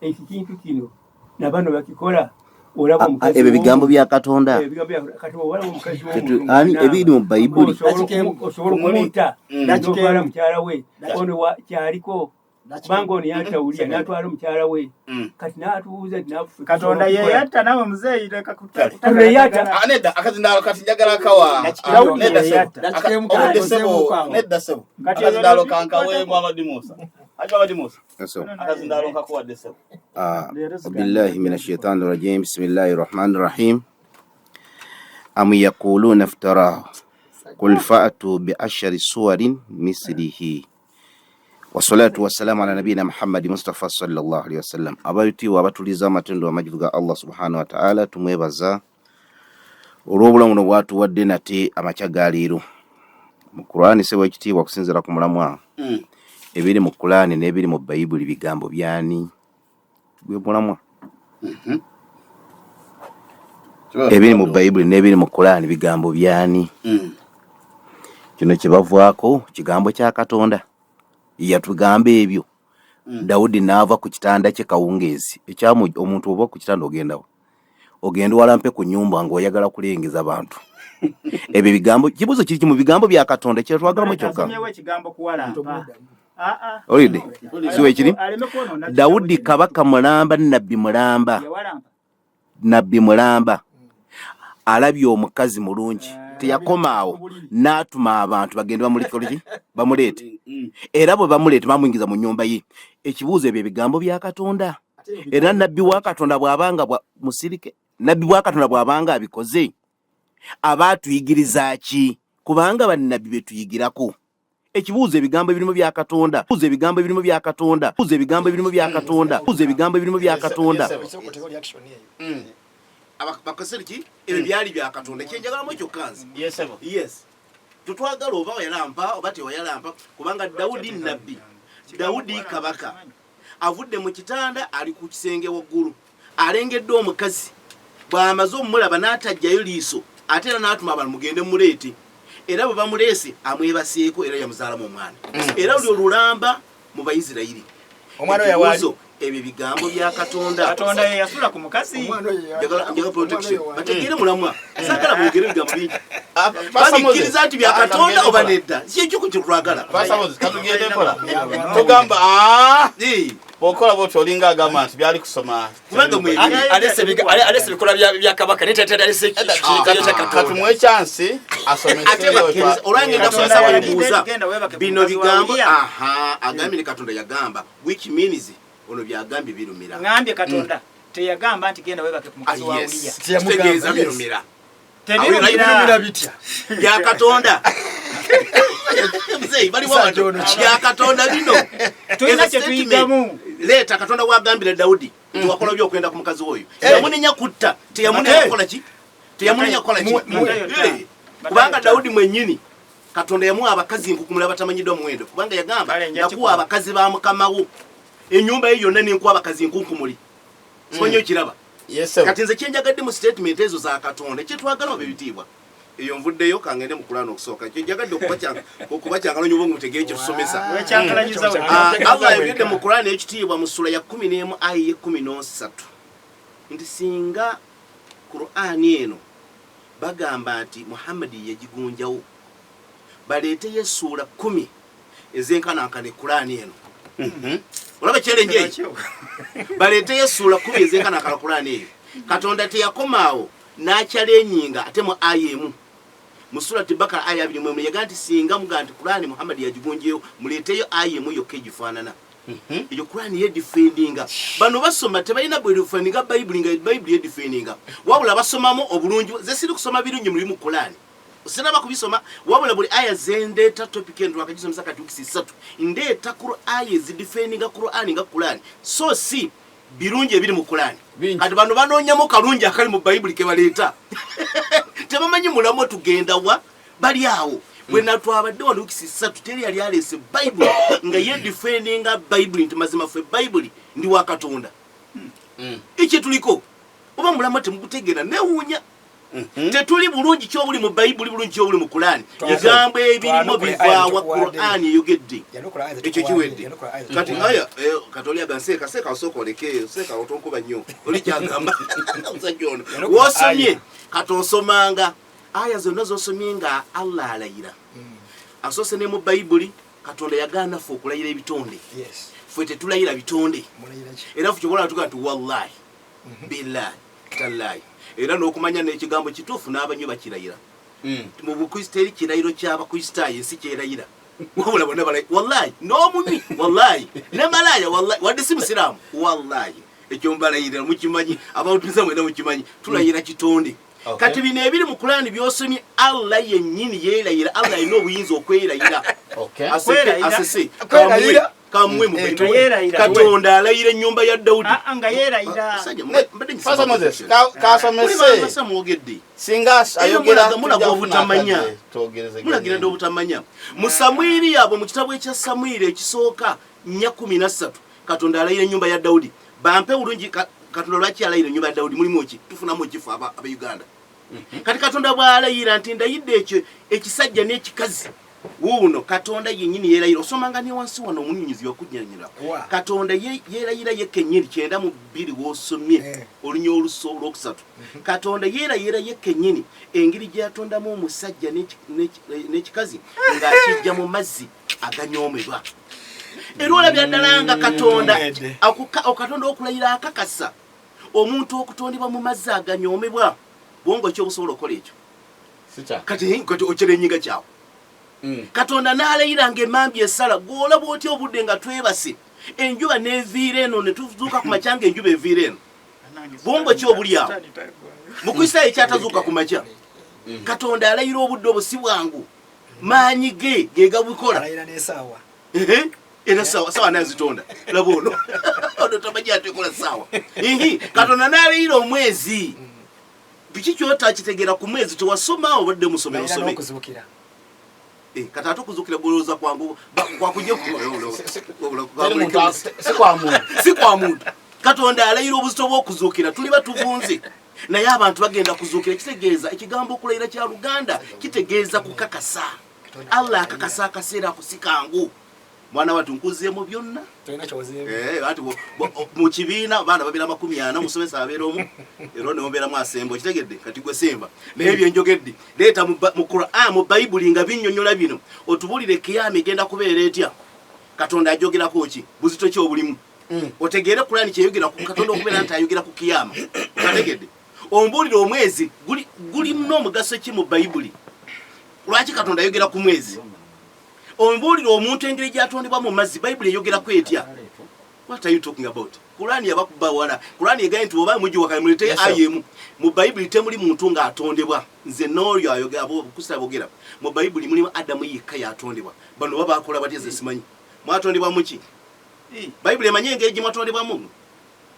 ekintu kino nabano bakikola olaba omukazi ebyo bigambo bya Katonda kati olaba omukazi ani ebiri mu Bayibuli osobola okumuta n'atwala mukyala we ono kyaliko kubanga ono yatawulira n'atwala mukyala we kati n'atubuuza Katonda ye yatta nawe muzeeyi leka kutayata nedda akazindalo kati njagala akawa nedda sebo akazindalo kankawe Muhammad Musa akazindalo kakuwa desebo billahi minash shaitanir rajim bismillahir rahmanir rahim am yaquluna iftara qul fa'tu bi ashri suwarin mislihi wassalatu wassalamu ala nabiyina Muhammad Mustafa sallallahu alaihi wasallam. Abayuti wabatuliza amatendo amajivu ga Allah subhanahu wa ta'ala tumwebaza olw'obulamu buno bwatuwadde nate amakyagaliiro mu Qur'ani sewe ekitiibwa kusinzira ku mulamwa ebiri mu Qur'ani n'ebiri mu Bayibuli bigambo byani gwe mulamwa ebiri mu Bayibuli n'ebiri mu Qur'ani bigambo byani kino kibavaako kigambo kya Katonda yatugamba ebyo. Dawudi n'ava ku kitanda kye kawungeezi ekyamu omuntu oba ku kitanda ogenda walampe ku nyumba ng'oyagala kulengeza abantu ebyo bigambo kibuzo kiri mu bigambo bya Katonda kyetwagalamu kyokka olide siwe kiri Dawudi kabaka mulamba nabbi mulamba alabye omukazi mulungi teyakomaawo n'atuma abantu bagende bamuleete era bwe bamuleete bamuyingiza mu nyumba ye. Ekibuuzo ebyo bigambo bya Katonda era nabbi wa Katonda bw'abanga musirike nabbi wa Katonda bw'abanga abikoze abaatuyigiriza ki kubanga bannabbi betuyigirako. Ekibuuzo ebigambo ebirimu bya Katonda bakasiriki ebyo byali bya Katonda kyenjagalamu ekyo kanzi yes tutwagala oba yalampa oba tewayalampa kubanga Dawudi nabbi Dawudi kabaka avudde mu kitanda ali ku kisenge waggulu alengedde omukazi bw'amaze omulaba n'atajjayo liiso ate era n'atuma abantu mugende muleete era bwe bamuleese amwebaseeko era yamuzaalamu omwana era oli olulamba mu Bayisirayiri omwana yawazo ebyo bigambo bya Katonda ye yasula ku mukazi njagala protection bategere mulamwa sagala bwogere bigambo bingi banikiriza ati bya Katonda oba nedda kyekyo kitwagala katugende mpola tugamba bokola bwotyo olinga agamba nti byali kusoma kubanga mwe alese bikola bya kabaka netetera alese katumwe chance asomese olwangenda kusasa webuuza bino bigambo agambye Katonda yagamba which means ono byagambye birumira ngambye Katonda teyagamba nti genda webake ku mukazi wa Uliya tegeeza birumira tebirumira bitya bya Katonda mzee bali wabantu bya Katonda bino tulina kye tuyigamu leta Katonda wagambira Dawudi tuwakola byo kwenda ku mukazi oyo yamunenya kutta teyamunenya kola ki kubanga Dawudi mwennyini Katonda yamuwa abakazi nkukumula batamanyiddwa muwendo kubanga yagamba nakuwa abakazi ba mukamawo enyumba ye yonna n'enkuwa abakazi nkunkumuli sonyo kiraba kati nze kyenjagadde mu statement ezo za Katonda kyetwagala mu bibitiibwa eyo nvuddeyo kangende mu Qur'an okusooka kyo jagadde okubachanga n'onyubo mutegeere kye tusomesa Allah ayogedde mu Qur'an ekitiibwa mu sura ya 11 aya 13 nti singa Qur'an eno bagamba nti Muhammad yagigunjawo baleeteyo sura 10 ezenkanankana Qur'an eno olaba challenge baleeteyo sura 10 ezenkanankana Qur'an eyo Katonda teyakomaawo n'akyalenyinga ate mu aya emu mu surati Bakara aya 21 yaganti singa muganti Qur'an Muhammad yagigunjeyo muleeteyo aya emu yokka egifaanana iyo Qur'an ye defendinga bano basoma tebalina bwe defendinga Bible nga Bible ye defendinga wabula basomamo obulungi ze siri kusoma birungi mu Qur'an usinaba kubisoma wabula buli aya zendeta topic endo akajisomesa katukisi 3 ndeta Qur'an ye zi defendinga Qur'an nga Qur'an so si birungi ebiri mu Qur'an kati bano banonyamo kalungi akali mu Bible ke baleeta tebamanyi mulamo tugenda wa bali awo bwena twabadde walukisi 3 teri yali alese Bible nga ye defendinga Bible nti mazima fe Bible ndi wa Katonda iki tuliko oba mulamo temukutegeera newunya tetuli bulungi kyo buli mu Bible bulungi kyo buli mu Qur'an egambo ebirimo biva wa Qur'an yogedde ekyo kiwedde kati aya Katolia ganseka seka osokoleke seka otonkuba nnyo oli kyagamba musajjono wosomye katosomanga aya zonna zosomye nga Allah alayira asose ne mu Bible Katonda yagana fe okulayira ebitonde fwe tetulayira bitonde era fu kyobola tuga nti wallahi billahi tallahi era n'okumanya n'ekigambo kituufu n'abanyu bakirayira mu Bukristo eri kirayiro ky'Abakristaayo si kyerayira wabula bonna balayi wallahi n'omunywi wallahi ne malaya wallahi wadde si musiraamu wallahi ekyo mbalayirira mukimanyi abantu mwena mukimanyi tulayira kitonde kati bino ebiri mu Qur'an byosomye Allah yennyini yeerayira Allah alina obuyinza okwerayira asese kamwe mu Katonda alayira ennyumba ya Daudi anga yeerayira Pastor Moses kasomese mwogedde singa ayogera mulaga obutamanya mulagira ndo obutamanya mu Samwiri yabo mu kitabu ekya Samwiri ekisooka 13 Katonda alayira ennyumba ya Daudi bampe bulungi Katonda lwaki alayira ennyumba ya Daudi mulimu ki tufunamu ekifo aba Uganda kati Katonda bw'alayira nti ndayidde ekyo ekisajja n'ekikazi wuno Katonda yennyini yeerayira osomanga ne wansi wano omunyinyizi wakujjanyira Katonda yeerayira yekennyini 9:2 wosomye olunya oluso olwokusatu Katonda yeerayira yekennyini engeri gyatondamu omusajja n'ekikazi ng'akijja mu mazzi aganyoomebwa era olabira ddala nga Katonda Katonda okulayira akakasa omuntu okutondebwa mu mazzi aganyoomebwa bwongo kyobusobola okukola ekyo kati okyerenyiga kyawe Katonda n'alayira ng'emmambi esala gw'olaba otya obudde nga twebase enjuba n'eviira eno ne tuzuuka ku makya ng'enjuba eviira eno bwongo ki obuli awo mu Kristaayo ekyatazuuka ku makya Katonda alayira obudde obusi bwangu maanyi ge gabikola era sawa nazitonda laba ono tamanyi atekola sawa Katonda n'alayira omwezi biki kyotakitegeera ku mwezi tewasoma obadde musome osome kati ate okuzukira bwolooza kwangu kwakujja si kwa muntu Katonda alayira obuzito bw'okuzuukira tuli batuvunze naye abantu bagenda kuzuukira kitegeeza ekigambo okulayira kya Luganda kitegeeza kukakasa Allah akakasa akaseera akusikangu mwana watu nkuzeemu byonna ati mu kibiina abaana babeera 40 omusomesa abeera omu era neombeeramu asemba okitegedde kati gwe semba naye byenjogedde leeta mu Qur'an mu Bible nga binnyonnyola bino otubulire kiyama egenda kubeera etya Katonda ajogerako ki buzito ki obulimu otegeere Qur'an kyeyogera ku Katonda okubeera nti ayogera ku kiyama okitegedde ombulire omwezi guli n'omugaso ki mu Bible lwaki Katonda ayogera ku mwezi ombulire omuntu engeri gyatondebwa mu mazzi Bible eyogera ku etya what are you talking about Qur'an yabakuba wala Qur'an egaye nti oba muji wakamulete ayemu mu Bible temuli muntu nga atondebwa nze n'oyo ayogera abo kusabogera mu Bible mulimu Adamu yekka yatondebwa bano baba akola bateze simanyi mwatondebwa muki Bible emanyi engeri gy'atondebwa mu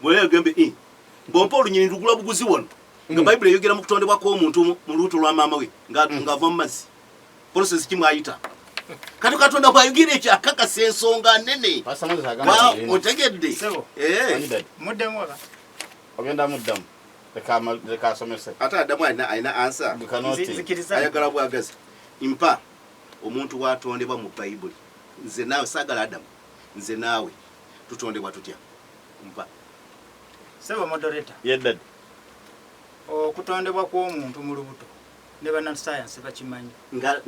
bwe gembe bompa olunyini lugula buguzi wano nga Bible eyogera mu kutondebwa kw'omuntu mu lubuto lwa maama we nga ava mu mazzi process kimwayita kati Katonda bwayogera ekyo akakasa ensonga nnene otegedde muddemu oba ogenda muddamu leka asomese ate Adamu alina answer ayagala bwagazi impa omuntu watondebwa mu Bayibuli nze naawe sagala Adamu nze naawe tutondebwa tutya mpa sebo moderator yedda okutondebwa kw'omuntu mu lubuto ne bana science bakimanyi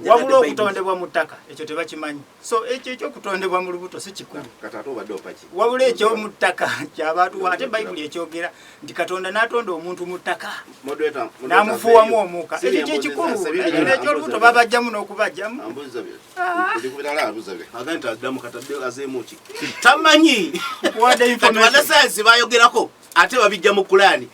wabula okutondebwa mu ttaka ekyo tebakimanyi so ekyo okutondebwa mu lubuto si kikulu katato badde opaki wabula ekyo mu ttaka ky'abantu ate Bayibuli ekyogera nti Katonda n'atonda omuntu mu ttaka n'amufuuwamu omuuka ekyo kyekikulu eky'olubuto babajjamu n'okubajjamu agandi Adamu katadde azeemu ki tamanyi wadde sayansi bayogerako ate babijja mu Kulaani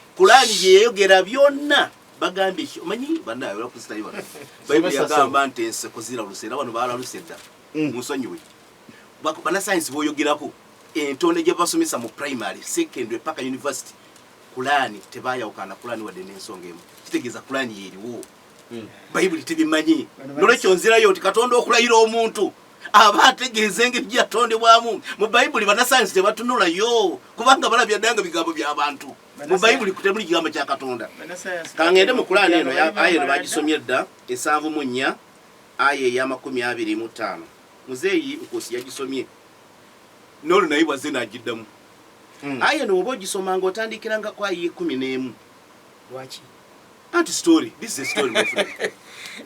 yeyogera byonna bagambye omanyi bannaye olakusitayi bano Bayibuli yagamba nti enseko ziraluse era bano baalaluse dda munsonyiwe bannasayansi boyogerako entonde gye basomesa mu primary secondary paka university Kulaani tebayawukana Kulaani wadde n'ensonga emu kitegeeza Kulaani yeeriwo Bayibuli tebimanyi nolwekyo nzirayo nti Katonda okulayira omuntu aba ategeeza engeri gyatondebwamu mu Bayibuli bannasayansi tebatunulayo kubanga balabya ddanga bigambo by'abantu mu Bayibuli kutemuli kigambo kya Katonda kangende mu Kulaani eno aya eno bagisomye dda 7 aya ya 25 muzeeyi Nkosi yagisomye nolo naye bwaze n'agiddamu aya eno oba ogisomanga otandikiranga ku aya 11 lwaki anti story this is a story my friend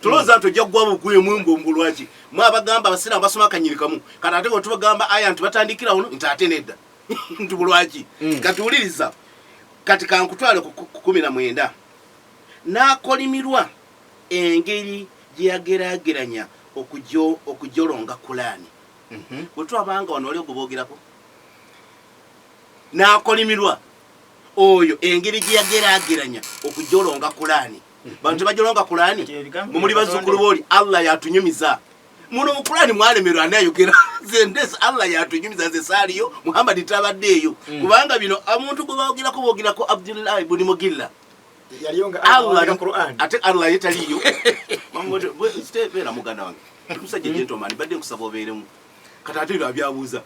tuloza nto jagwa bugwe mwembo lwaki mwabagamba abasira basoma kanyirikamu kana ate ngo tubagamba aya nti batandikira uno ntate nedda ntubulwaki katuliriza katika nkutwale ku 19 nakolimirwa engeri gyagerageranya okujolonga Kulaani bwetwabanga wano oli ogubogirako nakolimirwa oyo engeri gyagerageranya okujolonga Kulaani bantu bajolonga Kulaani mumuli bazzukulu boli Allah yatunyumiza muno mu Kulaani mwalemerwa anayogera zendesa Allah yatunyumiza ze saliyo Muhammad tabaddeyo kubanga bino omuntu bogirako Abdullah ibn Mugilla yaliyonga Allah Qur'an ate Allah yetaliyo mamodo stepera muganda wange tusaje gentleman badde kusaba obeeremu katate abyabuuza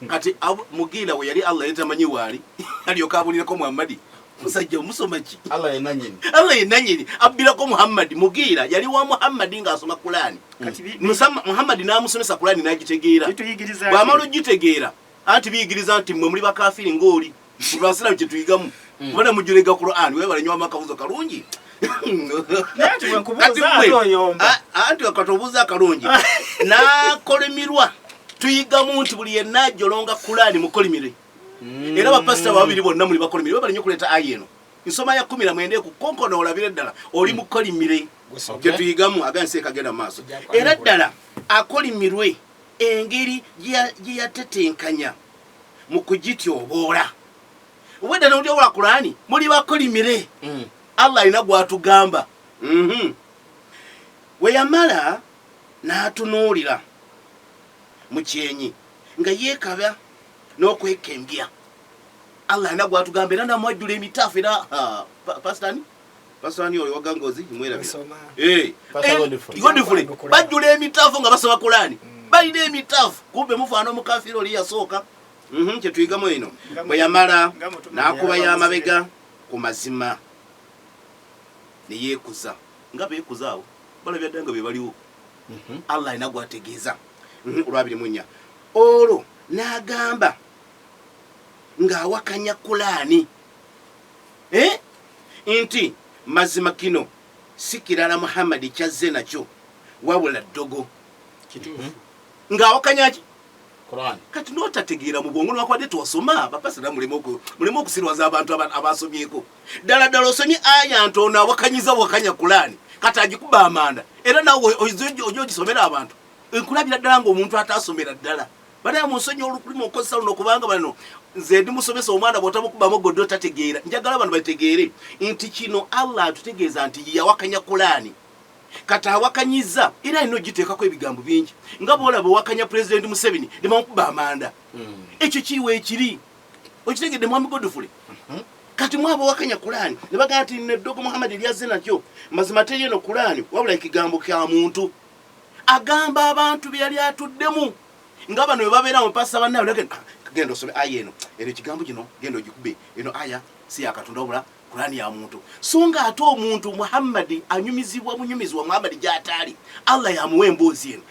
kati Mugilla we yali Allah yetamanyi wali aliyokabulirako Muhammad musajja omusoma ki Allah yenanyini abirako Muhammad Mugilla yali wa Muhammad nga asoma Kulaani Muhammad n'amusomesa Kulaani n'agitegeera bw'amala gitegeera anti biyigiriza nti mmwe muli bakafiri ng'oli kubasira kye tuyigamu kubona mujulega Kulaani wewe balanywa amakabuzo kalungi anti wakatobuza kalungi n'akolemirwa tuyigamu nti buli yenna ajolonga Kulaani mukolimire era bapasita babiri bonna muli bakolimire balinyo kuleta ayeno nsoma ya 19 ku konkono olabire ddala oli mukolimire kye tuyigamu aganse kagenda maaso era ddala akolimirwe engeri gyatetenkanya mu kugityobola obwedda n'oli obola Kulaani muli bakolimire Allah alina gwatugamba weyamala n'atunuulira mu kyenyi nga yeekaba n'okwekembya Allah alina gwatugamba era namwajjula emitaafu era pasitani oyo wagangozi mwerabyegondifule bajjula emitaafu nga basoma Kulaani balina emitaafu kumbe mufaana omukafiri oli yasooka kye tuyigamu eno bwe yamala n'akuba y'amabega ku mazima ne yeekuza nga beekuza awo balabya ddanga be baliwo Allah alina gwategeeza olwabiri olwo n'agamba ng'awakanya Kulaani nti mazima kino si kirala Muhammad kyazze nakyo wabula ddogo ng'awakanya ki Quran kati n'otategeera mu bwongo n'akwadde tuwasoma bapasira mulemu okusirwaza abantu abasomyeko ddala osomye aya ntono awakanyiza wakanya Kulaani kati agikuba amanda era nawe ojo ogisomera abantu enkulabira ddala ng'omuntu ataasomera ddala banaye munsonyi olukulima okozesa luno kubanga bano nze ndi musomesa omwana bw'otamukubamu goddo tategeera njagala bano bategeere nti kino Allah atutegeeza nti yawakanya Kulaani kati awakanyiza era alina ogiteekako ebigambo bingi nga bw'olaba owakanya Pulezidenti Museveni nebamukuba amanda ekyo kiwa ekiri okitegedde Mwami Godfrey kati mwaba owakanya Kulaani ne bagamba nti neddogo Muhammad lyazze nakyo mazima teri eno Kulaani wabula ekigambo kya muntu agamba abantu bye yali atuddemu nga bano bwe babeera mu pasa bannaye genda osome aya eno era ekigambo kino genda ogikube eno aya si ya Katonda wabula Qur'ani ya muntu songa ate omuntu Muhammad anyumizibwa Muhammad gyatali Allah yamuwa emboozi eno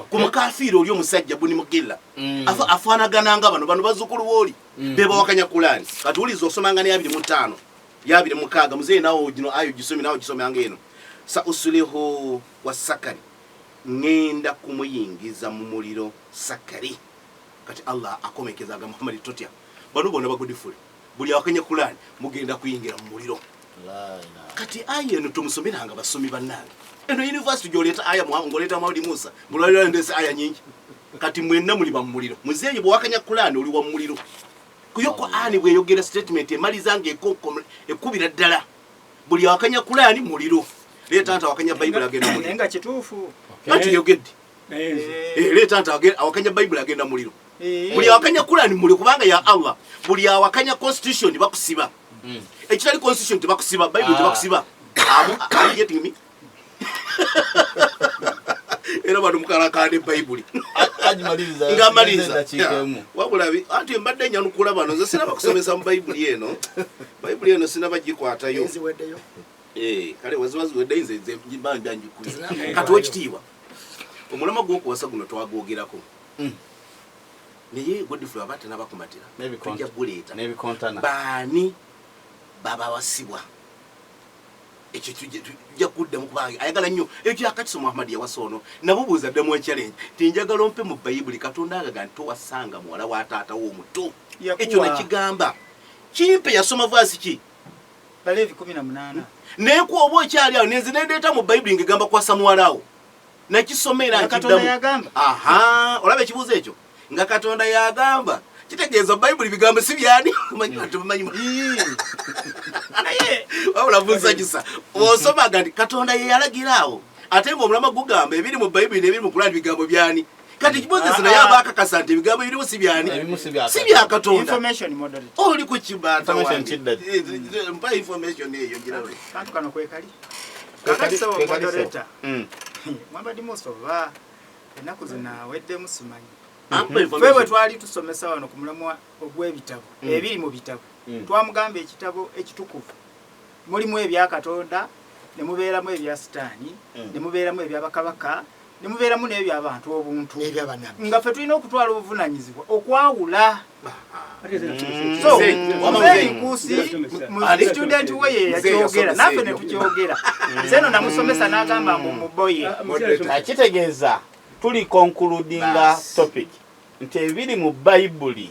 ku mukafiri oli omusajja buni mugilla afaanagana nga bano bazzukulu booli beba wakanya Qur'ani kati ulizo osomanga ne 25 ya 26 muzee nawo gino ayo gisome nawo gisomanga eno sa usulihu wasakari ngenda kumuyingiza mu muliro sakari kati Allah akomekezaga Muhammad totya bano bona bagudifuli buli wakanya Qur'ani mugenda kuyingira mu muliro kati ayo eno tumusomeranga basomi bannange eno university gyoleta aya ngoleta Maudi Musa mulwalira ndese aya nyingi kati mwenna muli ba mu muliro muzeeyi bwe wakanya Qur'ani oli wa mu muliro kuyoko ani bwe yogera statement emalizange ekubira ddala buli wakanya Qur'ani muliro leta anta wakanya Bible agenda muliro nenga kituufu kati yogedde leta anta wakanya Bible agenda muliro buli wakanya Qur'ani muliro kubanga ya Allah buli wakanya constitution bakusiba ekitali constitution tebakusiba Bible tebakusiba are you getting me era bado mukarakane Bible ajimaliza ngamaliza wabulabi ati mbadde nyanukula bano nze sina bakusomesa mu Bible eno Bible eno sina bagikwatayo kale waziwazi wedde nze mbanja njikuli kati wekitiibwa omulama gw'okuwasa guno twagwogerako naye Godfrey abate n'abakumatira tujja kuleeta baani baba wasibwa ekyo tujja kuddamu kubanga ayagala nnyo ekyo akati Muhammad yawasono nabubuuza ddemu challenge tinjagala ompe mu Bible Katonda agaga ntowasanga muwala wa taata w'omuto ekyo nakigamba kimpe yasoma verse ki Balevi 18 nekwoba okyali awo nenze nendeeta mu Bible ngegamba kwasa muwalawo nakisomera Katonda yagamba olaba ekibuuzo ekyo nga Katonda yagamba kitegeeza Bible bigambo si byani manyi naye wabula buuza kisa osoma gati Katonda ye yalagiraawo ate ng'omulama gugamba ebiri mu Bible n'ebiri mu Qur'ani bigambo byani kati kibuuzo naye abakakasa nti ebigambo ebirimu si byani si bya Katonda information moderator oli ku kibata mpa information eyo ngirawe kantu kano kwekali kakati moderator Muhammad Mustafa enaku zina wedde musimanyi Fwe twali tusomesa wano ku mulamwa ogw'ebitabo ebiri mu bitabo twamugamba ekitabo ekitukuvu mulimu ebya Katonda ne mubeeramu ebya Sitaani ne mubeeramu ebya bakabaka ne mubeeramu n'eby'abantu obuntu nga ffe tulina okutwala obuvunanyizibwa okwawula student we ye yakyogera naffe ne tukyogera zeno namusomesa n'agamba muboye akitegeeza tuli concludinga topic nti ebiri mu Bible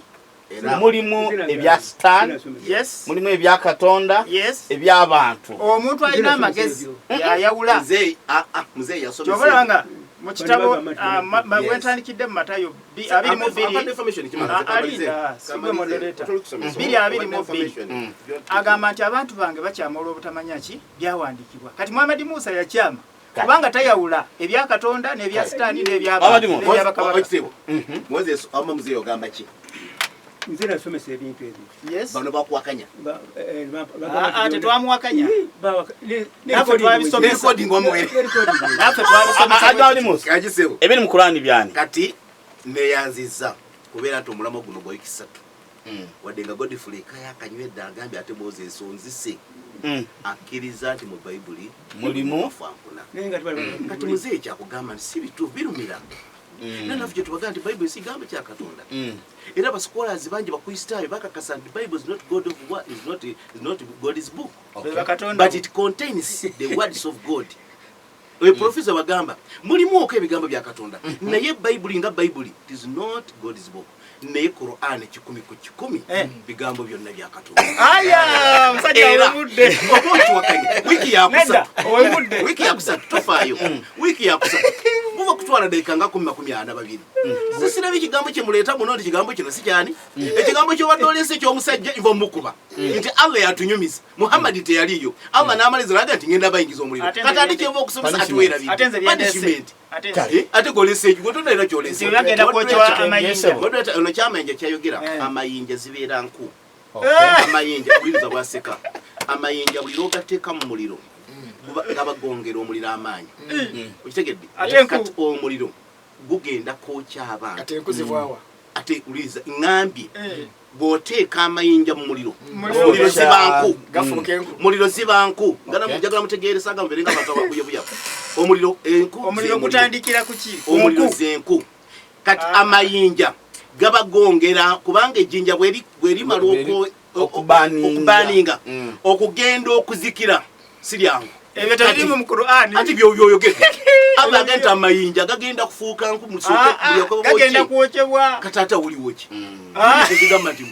mulimu ebya Satan mulimu ebya Katonda eby'abantu omuntu alina amagezi yayawula muzeeyi yasomesa kyobalanga mu kitabo bwentandikidde mu Matayo 22 agamba nti abantu bange bakyamula obutamanya ki byawandikibwa kati Muhammad Musa yakyama kubanga tayawula ebya Katonda n'ebya Sitaani n'ebyabakabaka Moses ama muzeeyi ogamba ki nze nasomesa ebintu ebyo bano bakwakanya ate twamuwakanya ebiri mu Qur'ani byani kati neyanziza kubeera nti omulamo guno gwa wiki 3 wadde nga Godfrey kayakanywedde agambye ate Moses onzise akkiriza nti mu Bible mulimu kati muzeeyi kyakugamba nti si bituufu birumira nanafu gye tubagaa nti Bible si gamba kya Katonda era abascholars bangi bakristaayo bakakasa nti Bible is not God of what is not God's book but it contains the words of God. Professor bagamba mulimu ebigambo bya Katonda naye Bible nga Bible it is not God's book naye Qur'an 10 ku 10 bigambo byonna bya Katonda aya musajja wemudde omuntu wakanya wiki ya kusatu tofaayo wiki ya kusatu muva kutwala dakika nga 10 sisina bikigambo kye muleeta muno ndi kigambo kino si kyani ekigambo kyo badolese kyo omusajja ivo mukuba nti Allah yatunyumiza Muhammad teyaliyo Allah n'amaliza naga nti ngenda bayingiza omuliro katandi kyevo okusomesa atuwera bibi ate golese gotonda era kyolese yagenda kwocha amayinja modeta ono kyamayinja kyayogera amayinja zibeera nku amayinja kuliza bwaseka amayinja buli logateeka mu muliro gabagongera omuliro amaanyi okitegedde kati omuliro gugenda kwokya abantu ate nkuzibwawa ate uliza ngambye bw'oteeka amayinja mu muliro muliro zibanku muliro zibanku ngana mujagala mutegeeresa nga muberenga abantu ababuyabuya omuliro enku omuliro gutandikira ku ki omuliro z'enku kati amayinja gaba gongera kubanga ejjinja bweri maloko okubaninga okugenda okuzikira siryangu ebyo tebirimu mu Qur'ani ati byoyogedde abagenda amayinja gagenda kufuuka nku musoke gagenda kuwokyebwa katata uliwoki ekigamba nti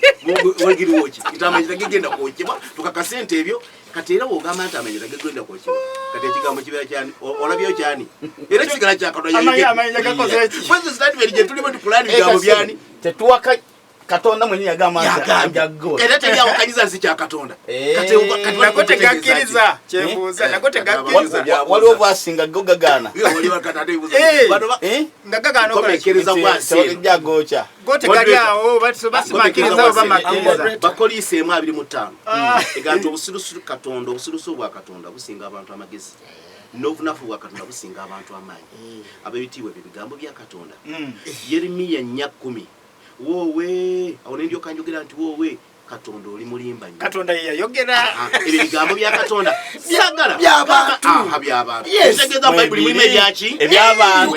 wagiriwoki itamayinja gagenda kwokyebwa tukakasente ebyo kati era wogamba nti amayinja gagenda kwokyebwa kati ekigambo kibeera kyani olabyo kyani era kisigala kyakatonda amayinja gakoze eki kwenzo statement gye tulimo tukulani bigambo byani tetuwaka Katonda mwenye yagamba yago era teyawo kanyiza nsi kya Katonda kati nakote gakkiriza kyembuuza nakote gakkiriza waliwo bwasinga gogagana waliwo katata ibuza nga gagana okwekiriza bwasi jagocha gote galyawo basimakiriza oba makiriza bakolise emu 25 eganti obusirusiru Katonda obusirusiru bwa Katonda businga abantu amagezi n'obunafu bwa Katonda businga abantu amaanyi abebitiibwa ebigambo bya Katonda Yeremiya 10 wowe awo ndio kanjogera nti wowe Katonda oli mulimba nnyo Katonda yayogera ebigambo bya Katonda byagala by'abantu by'abantu tegeza Bible mulimu ebyaki eby'abantu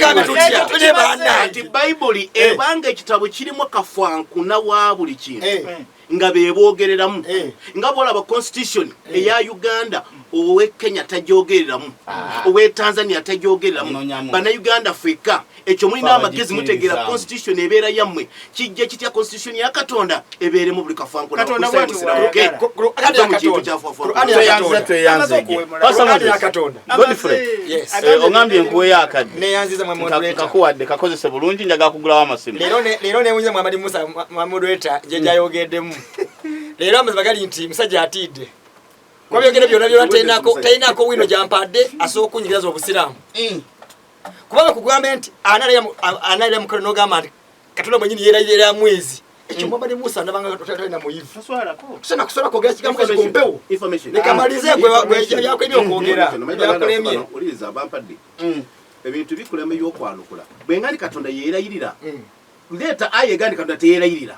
tuje bana nti Bible ebanga ekitabo kirimu kafanku na wa buli kintu nga bebogereramu nga bolaba constitution eya Uganda owe Kenya tajogereramu owe Tanzania tajogereramu bana Uganda Afrika ekyo mulina amagezi mutegera constitution ebeera yammwe kijja kitya constitution ya Katonda ebeere mu buli kafanku na Katonda bwatu Qur'ani ya Katonda Godfrey ongambye nkuwe yakadde neyanziza mwe moderator kakuwadde kakozese bulungi njaga kugulawo amasimu lero newunze Muhammad Musa moderator je jayogeddemu lero amaziba gali nti musajja atidde kwa byogere byonna byonna tayinako Bwiino gyampadde asooka okunyigiraza obusilamu kubanga kugamba nti analira mukono n'ogamba nti Katonda mwenyini yeerayira mwezi ekyo Muhammad Musa ndabanga tayina muyivu tusema kusobola kwogera kigambo kazi kumpewo nekamalize gwe yakwebya okwogera byakulemye oliza abampadde ebintu bikulema ebyokwanukula bwengani Katonda yeerayirira leeta aye gandi Katonda teyeerayirira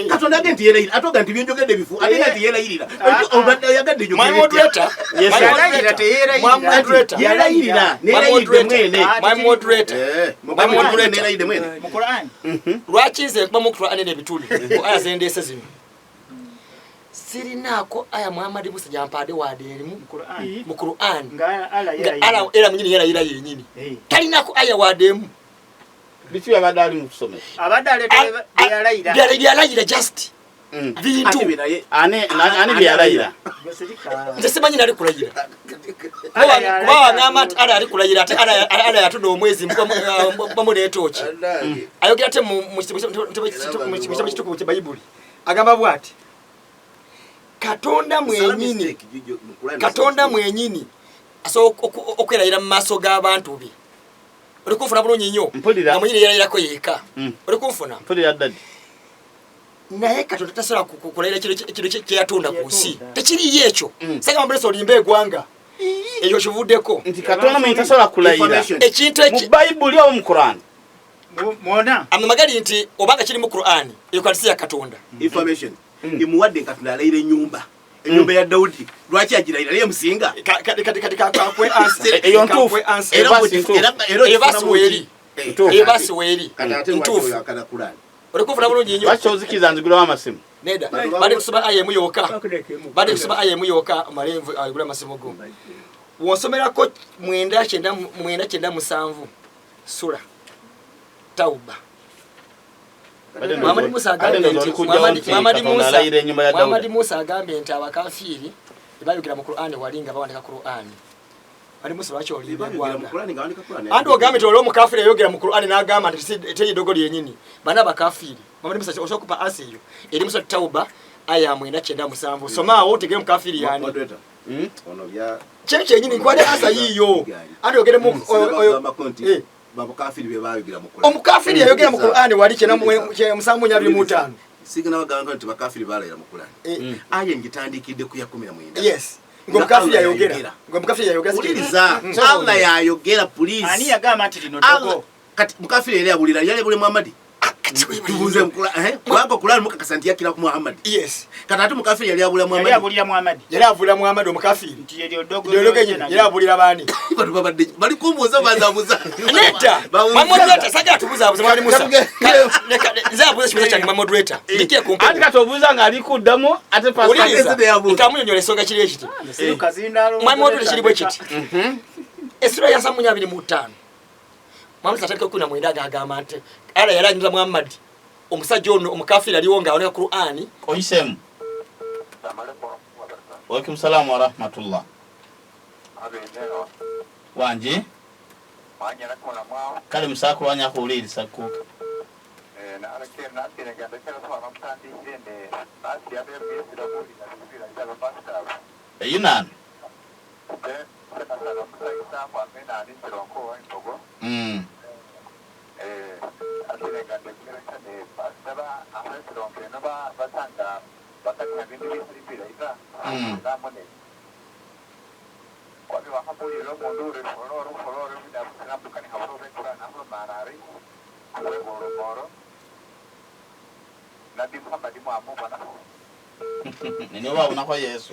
Katonda agenti yeerayirira atoga nti byenjogedde bifu ate nti yeerayirira obadde yagadde nyo my moderator yeerayirira neerayirire mwene neerayirire mwene mu Qur'ani lwaki nze nkuba mu Qur'ani n'ebituli aya zendeese zino sirinaako aya Muhammad Musa gyampadde wadde erimu mu Qur'ani nga ala era munyini yerayira yenyini talinako aya wadde emu bitu yabadali mu kusomesa abadale byalayira just bintu ani byalayira nze simanyi nali kulayira kuba ngamba ala ali kulayira ate ala yatunda omwezi bamuleetooki ayogera te mu kitukuvu kye Bayibuli agamba bw'ati Katonda mwenyini asobola okwerayira mu maaso g'abantu be oli kunfuna bulungi nnyo nga mwenyini yeerayirako yeeka oli kunfuna mpulira ddadi naye Katonda tasobola kulayira kino kyeyatunda ku nsi tekiriyo ekyo sanga mambulesa olimba eggwanga ekyo kivuddeko nti Katonda mwenyini tasobola kulayira ekintu mu Bayibuli oba mu Qur'ani mwona amagali nti obanga kiri mu Qur'ani eyo kandisi ya Katonda information imuwadde Katonda alayira ennyumba ya Daudi lwaki agirayira naye musinga kati kakwe answer eyo ntuufu ebasi weri ntuufu oli kufuna bulungi nnyo lwaki ozikiza nzigulawo amasimu neda bali kusoma aya emu yokka malenvu agula amasimu go wonsomerako 9:7 sura Tauba Muhammad Musa agambye nti abakafiiri bayogera mu Qur'ani walinga bawandika Qur'ani bali Musa lwaki olimba eggwanga andi ogambye nti oli omukafiri ayogera mu Qur'ani n'agamba nti teyidogoli yennyini bana abakafiiri Muhammad Musa osobola kupa ansi eyo eri mu Tauba aya 9:7 somaawo otegere omukafiri yani kyennyini nkwade ansa yiyo andi ogere mu babukafiri bebayogera mu Qur'ani omukafiri ayogera mu Qur'ani wali 9:25 sigina baganga nti bakafiri balayira mu Qur'ani aye ngitandikidde ku ya 19 yes ngomukafiri ayogera uliriza Allah yayogera police ani yagamba nti lino dogo kati mukafiri yali abulira Muhammad tubuze mkula wako kulani mukakasantia kila ku Muhammad yes katatu mukafiri yali abula Muhammad yali abula Muhammad omukafiri nti yali odogo yali abulira bani batu babadde bali kumbuza bazabuza neta moderator saga tubuza abuza bali Musa nzabuza kibuza kyange moderator likie kumpa ati katobuza nga ali kuddamu ate pastor kamunyonyola esonga kiri ekiti moderator kiri bwe kiti esura ya Samunya 25 Muhammad sataka kuna mwindaga agamba nti ala yalangiza Muhammad omusajja ono omukafiri aliwonga aoneka Qur'ani oyisemu wa alaikum salaam wa rahmatullah wanje Manya nakona mwa kale musako wanya kuuliri sako na alake na tena ganda kana so amtandi ende basi ya bebe sira buli na sira ya pastor yunan sana sana msaisa kwa mena ni sironko wa ntogo asile ganda kira kane pastor ahai sironko na ba batanga batanga bindi sira ita na mone kwa hiyo hapo ile mondore fororo bila kunapo kani hapo kwa na hapo marari kwa boro Nabi Muhammad mwamu bana nini wao na kwa Yesu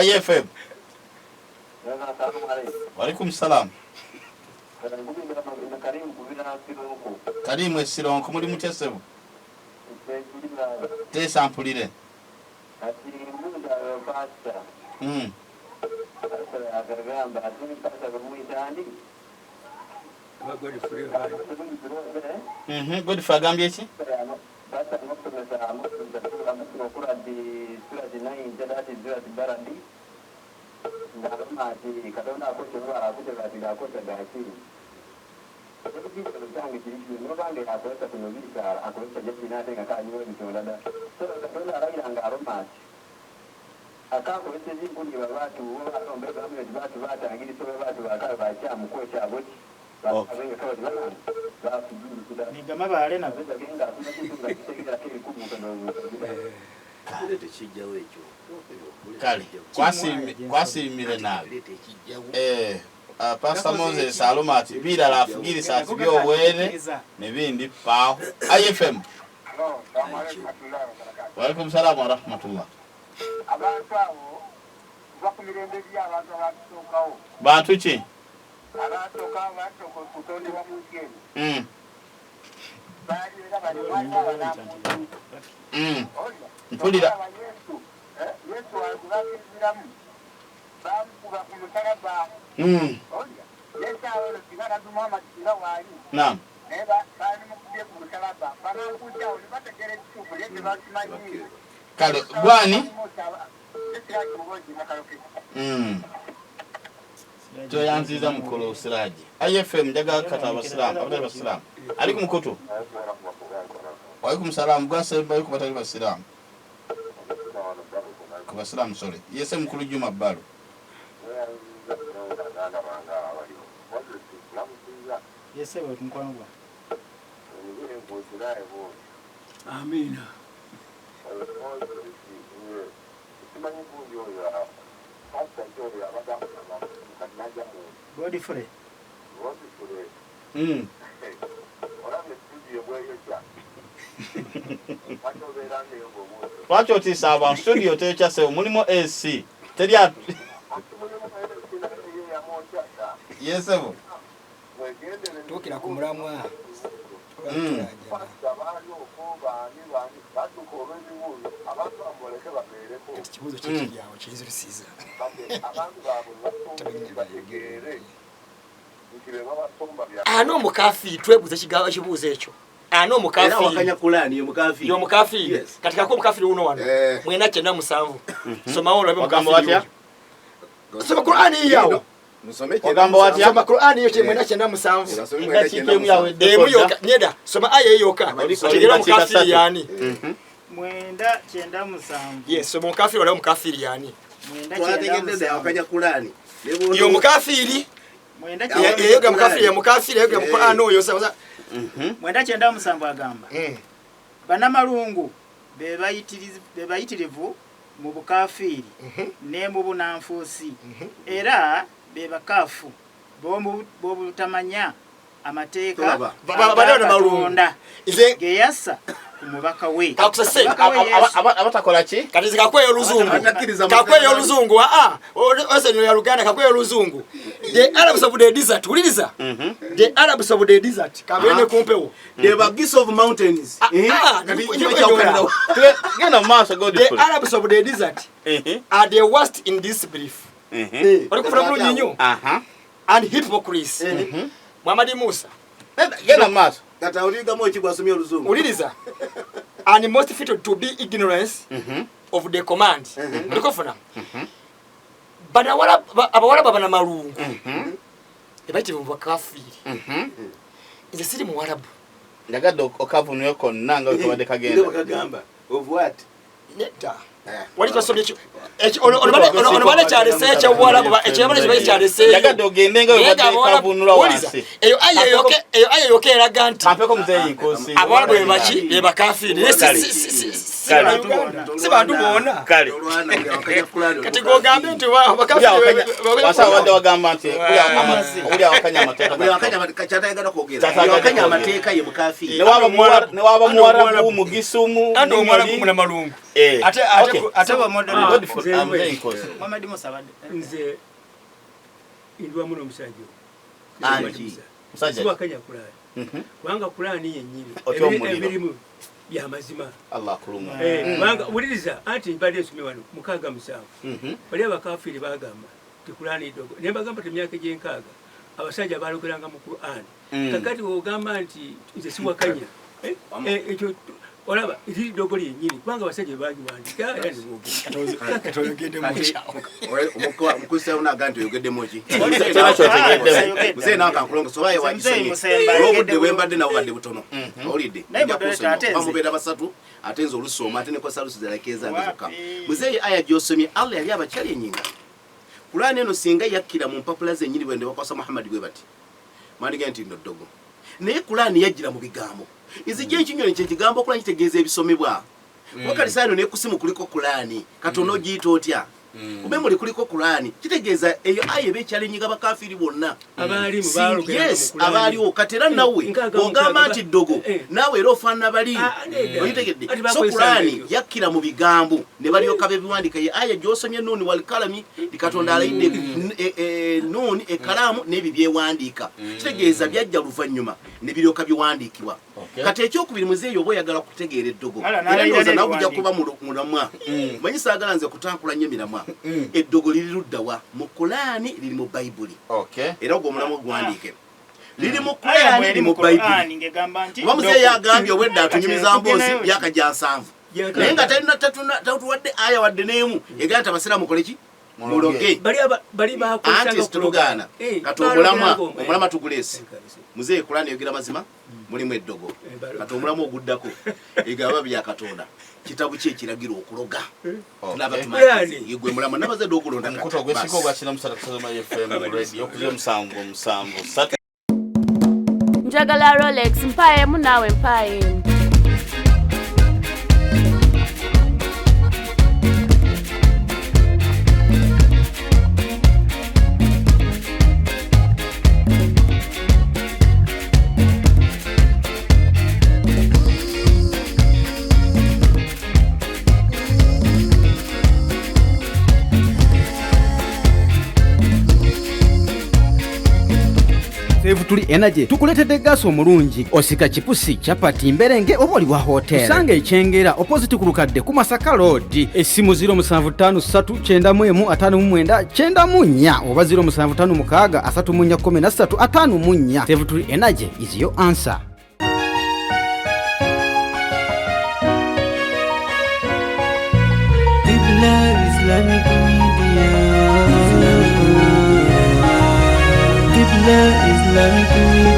IFM wa alaikum salam karimu esironko muri mutesebu te sampulire ati munda pasta agamba ati pasta bumuitani good for gambia chi basta nokutumeza amukura di sura di 9 jadati sura di barandi ndamati kadona akochwa akutegatiga akotegati Kuki kutangi kiri no bande akocha kunobisa akocha jeshi nade ngakanyiwe mtondada so kadona arayanga aromati akako ese zimbuni babatu batombe bamwe batu batangiri so batu bakaba bacha mukwecha aboti babenga kwa dibana bafujuru kuda ni gama bale na beza genda kuna kitu ngakitegera kiri kumuka ndo kale tekijjawo ekyo kale kwasimire nabi Pastor Moses Alomati bila rafugiri saa tibio wene nebindi pao IFM wa alaikum salam wa rahmatullah abantu abo bakumirembe bya abantu abatukawo bantu ki abatukawo batoko kutonde wa mugeni bali era bali wana mpulira Yesu azulakiziramu bamukuba ku musalaba Yesu awolo sigara du Muhammad sira wali naam neba bali mukubye ku musalaba banakuja oli bategere kitubu yete bakimanyi kale gwani to yanziza mukolo usiraji IFM jaga kata abasilamu abadde abasilamu ali ku mukoto wa alaikum salam gwase bayi ku batali basilamu ku basilamu sorry yese mukulu Juma Balo yese batumkwangwa amina Godfrey Wacho tisaba studio techa se mulimo AC teria yesevo tokira ku mulamwa kibuzo cy'ikyawo cyizirisiza ano mukafi twebuze kigawa kibuze ekyo ano mukafi era wakanya kulani yo mukafi yo mukafi katika ko mukafi uno wano mwena cyenda musanvu soma wona be mukafi soma Qur'ani yawo musome ogamba watya soma Qur'ani yo mwena cyenda musanvu ngakikemu yawe muyoka nyeda soma aya yoka kigera mukafi yani mwenda cyenda musanvu yes soma mukafi wala mukafi yani mwenda cyenda musanvu wakanya kulani yo mukafi mwenda yoga mukafi ya mukafi yoga Qur'ani oyo sasa mwenda cyenda musanvu agamba bana malungu bebayitirivu mu bukafiri ne mu bunanfusi era bebakafu bo butamanya amateeka bano balunda ize geyassa kumubaka we kakusase abatakola ki kati zikakweyo oluzungu kakweyo oluzungu ose no ya Luganda kakweyo oluzungu the Arabs of the desert uliriza the Arabs of the desert kabene kumpewo the bagis of mountains gena maso go the Arabs of the desert are the worst in this belief wali kufuna bulungi nnyo and hypocrites Muhammad Musa gena maso kata uliga mochi gwasomya oluzungu uliriza and most fit to be ignorance of the command ulikofuna bana wala abawala bana malungu ebaiti mu bakafiri ize siri mu warabu ndagadde okavunyo konna nga wekabadde kagenda of what neta wali twasomye ono cha research obwarabu ekyabale kibaye cha research ndagadde ogende nga wekabadde kavunula wansi eyo aye yoke eraga nti kampeko muzeyi nkosi abawarabu bebachi bebakafiri sibantu bona kale kati gogambe nti bakafiri basa wadde wagamba nti uli awakanya amateeka wakanya amateeka ye mukafiri ne waba muwarabu mugisumu ando omwarabu muna malungu ate ba model Muhammad Musa nze indwa muno musajja musajja wakanya kulani wanga kulani yennyini ebirimu bya mazima Allah kuluma wanga uliriza anti mbadde nsomye wano mukaga musanvu bali abakafiri bagamba tikulani dogo ne bagamba temyaka gyenkaaga abasajja balogeranga mu Qur'an kakati ogamba nti nze siwakanya ekyo olaba iri dogo yennyini kubanga abasajja bagiwandika era katoyogedde mukyao omukusa unaganti oyogedde mochi mzee naka kulonga sobaye wajisomye olobudde wembadde nawo badde butono olidde bamubera basatu atenza olusoma ate neko salusi zalekeza ndoka mzee aya gyosomye Allah yali abakyali enyinga kulani eno singa yakira mu mpapula zenyiri wende bakwasa Muhammad gwe bati mandigenti ndodogo naye kulani yajira mu bigambo izije ekinyonyi kyekigambo kulani kitegeeza ebisomebwa wakati sano ne kusimu kuliko kulani katono gito otya ubemuli kuliko kulani kitegeeza eyo aye bekyali nyiga bakafiri bonna abali mu balo yes abali okatera nawe ogamba nti dogo nawe ero fana bali oyitegedde so kulani yakira mu bigambo ne bali okabe biwandika ye aye gyosomye noni wal kalami likatonda alayide noni ekalamu nebi byewandika kitegeeza byajja luvanyuma ne biryoka biwandikibwa kati ekyokubiri muzeeyo boyagala kutegeera eddogo era ndoza nawe kujja kuba mulamwa manyi saagala nze kutankula nnyo miramwa eddogo liri luddawa mu Qur'ani liri mu Bayibuli era ogwo omulamu ogwandike liri mu Qur'ani liri mu Bayibuli oba muzeeyo agambye obwedda atunyumiza mboozi myaka gya 7 naye nga talina tatuwadde aya wadde n'emu egala tabasiraamu koleki muloge bali bakwesanga okulogana kati omulama tugulese muzeeyo Qur'ani yogira mazima mulimu eddogo kati omulamu oguddako egaba bya Katonda kitabu kye kiragira okuloga tulaba tumaze yegwe mulama nabaze dokulonda kati mkuto gwesiko gwakina musala kusoma FM radio okuze musanvu njagala Rolex mpaye munawe mpaye Tuli energy tukuletedde gas omulungi osika chipusi chapati mberenge oboli wa hotel usange ichengera opposite ku Lukadde ku Masaka road esimu 0753 oba 0756 Save Tuli energy is your answer. Islamic Media. Islamic Media.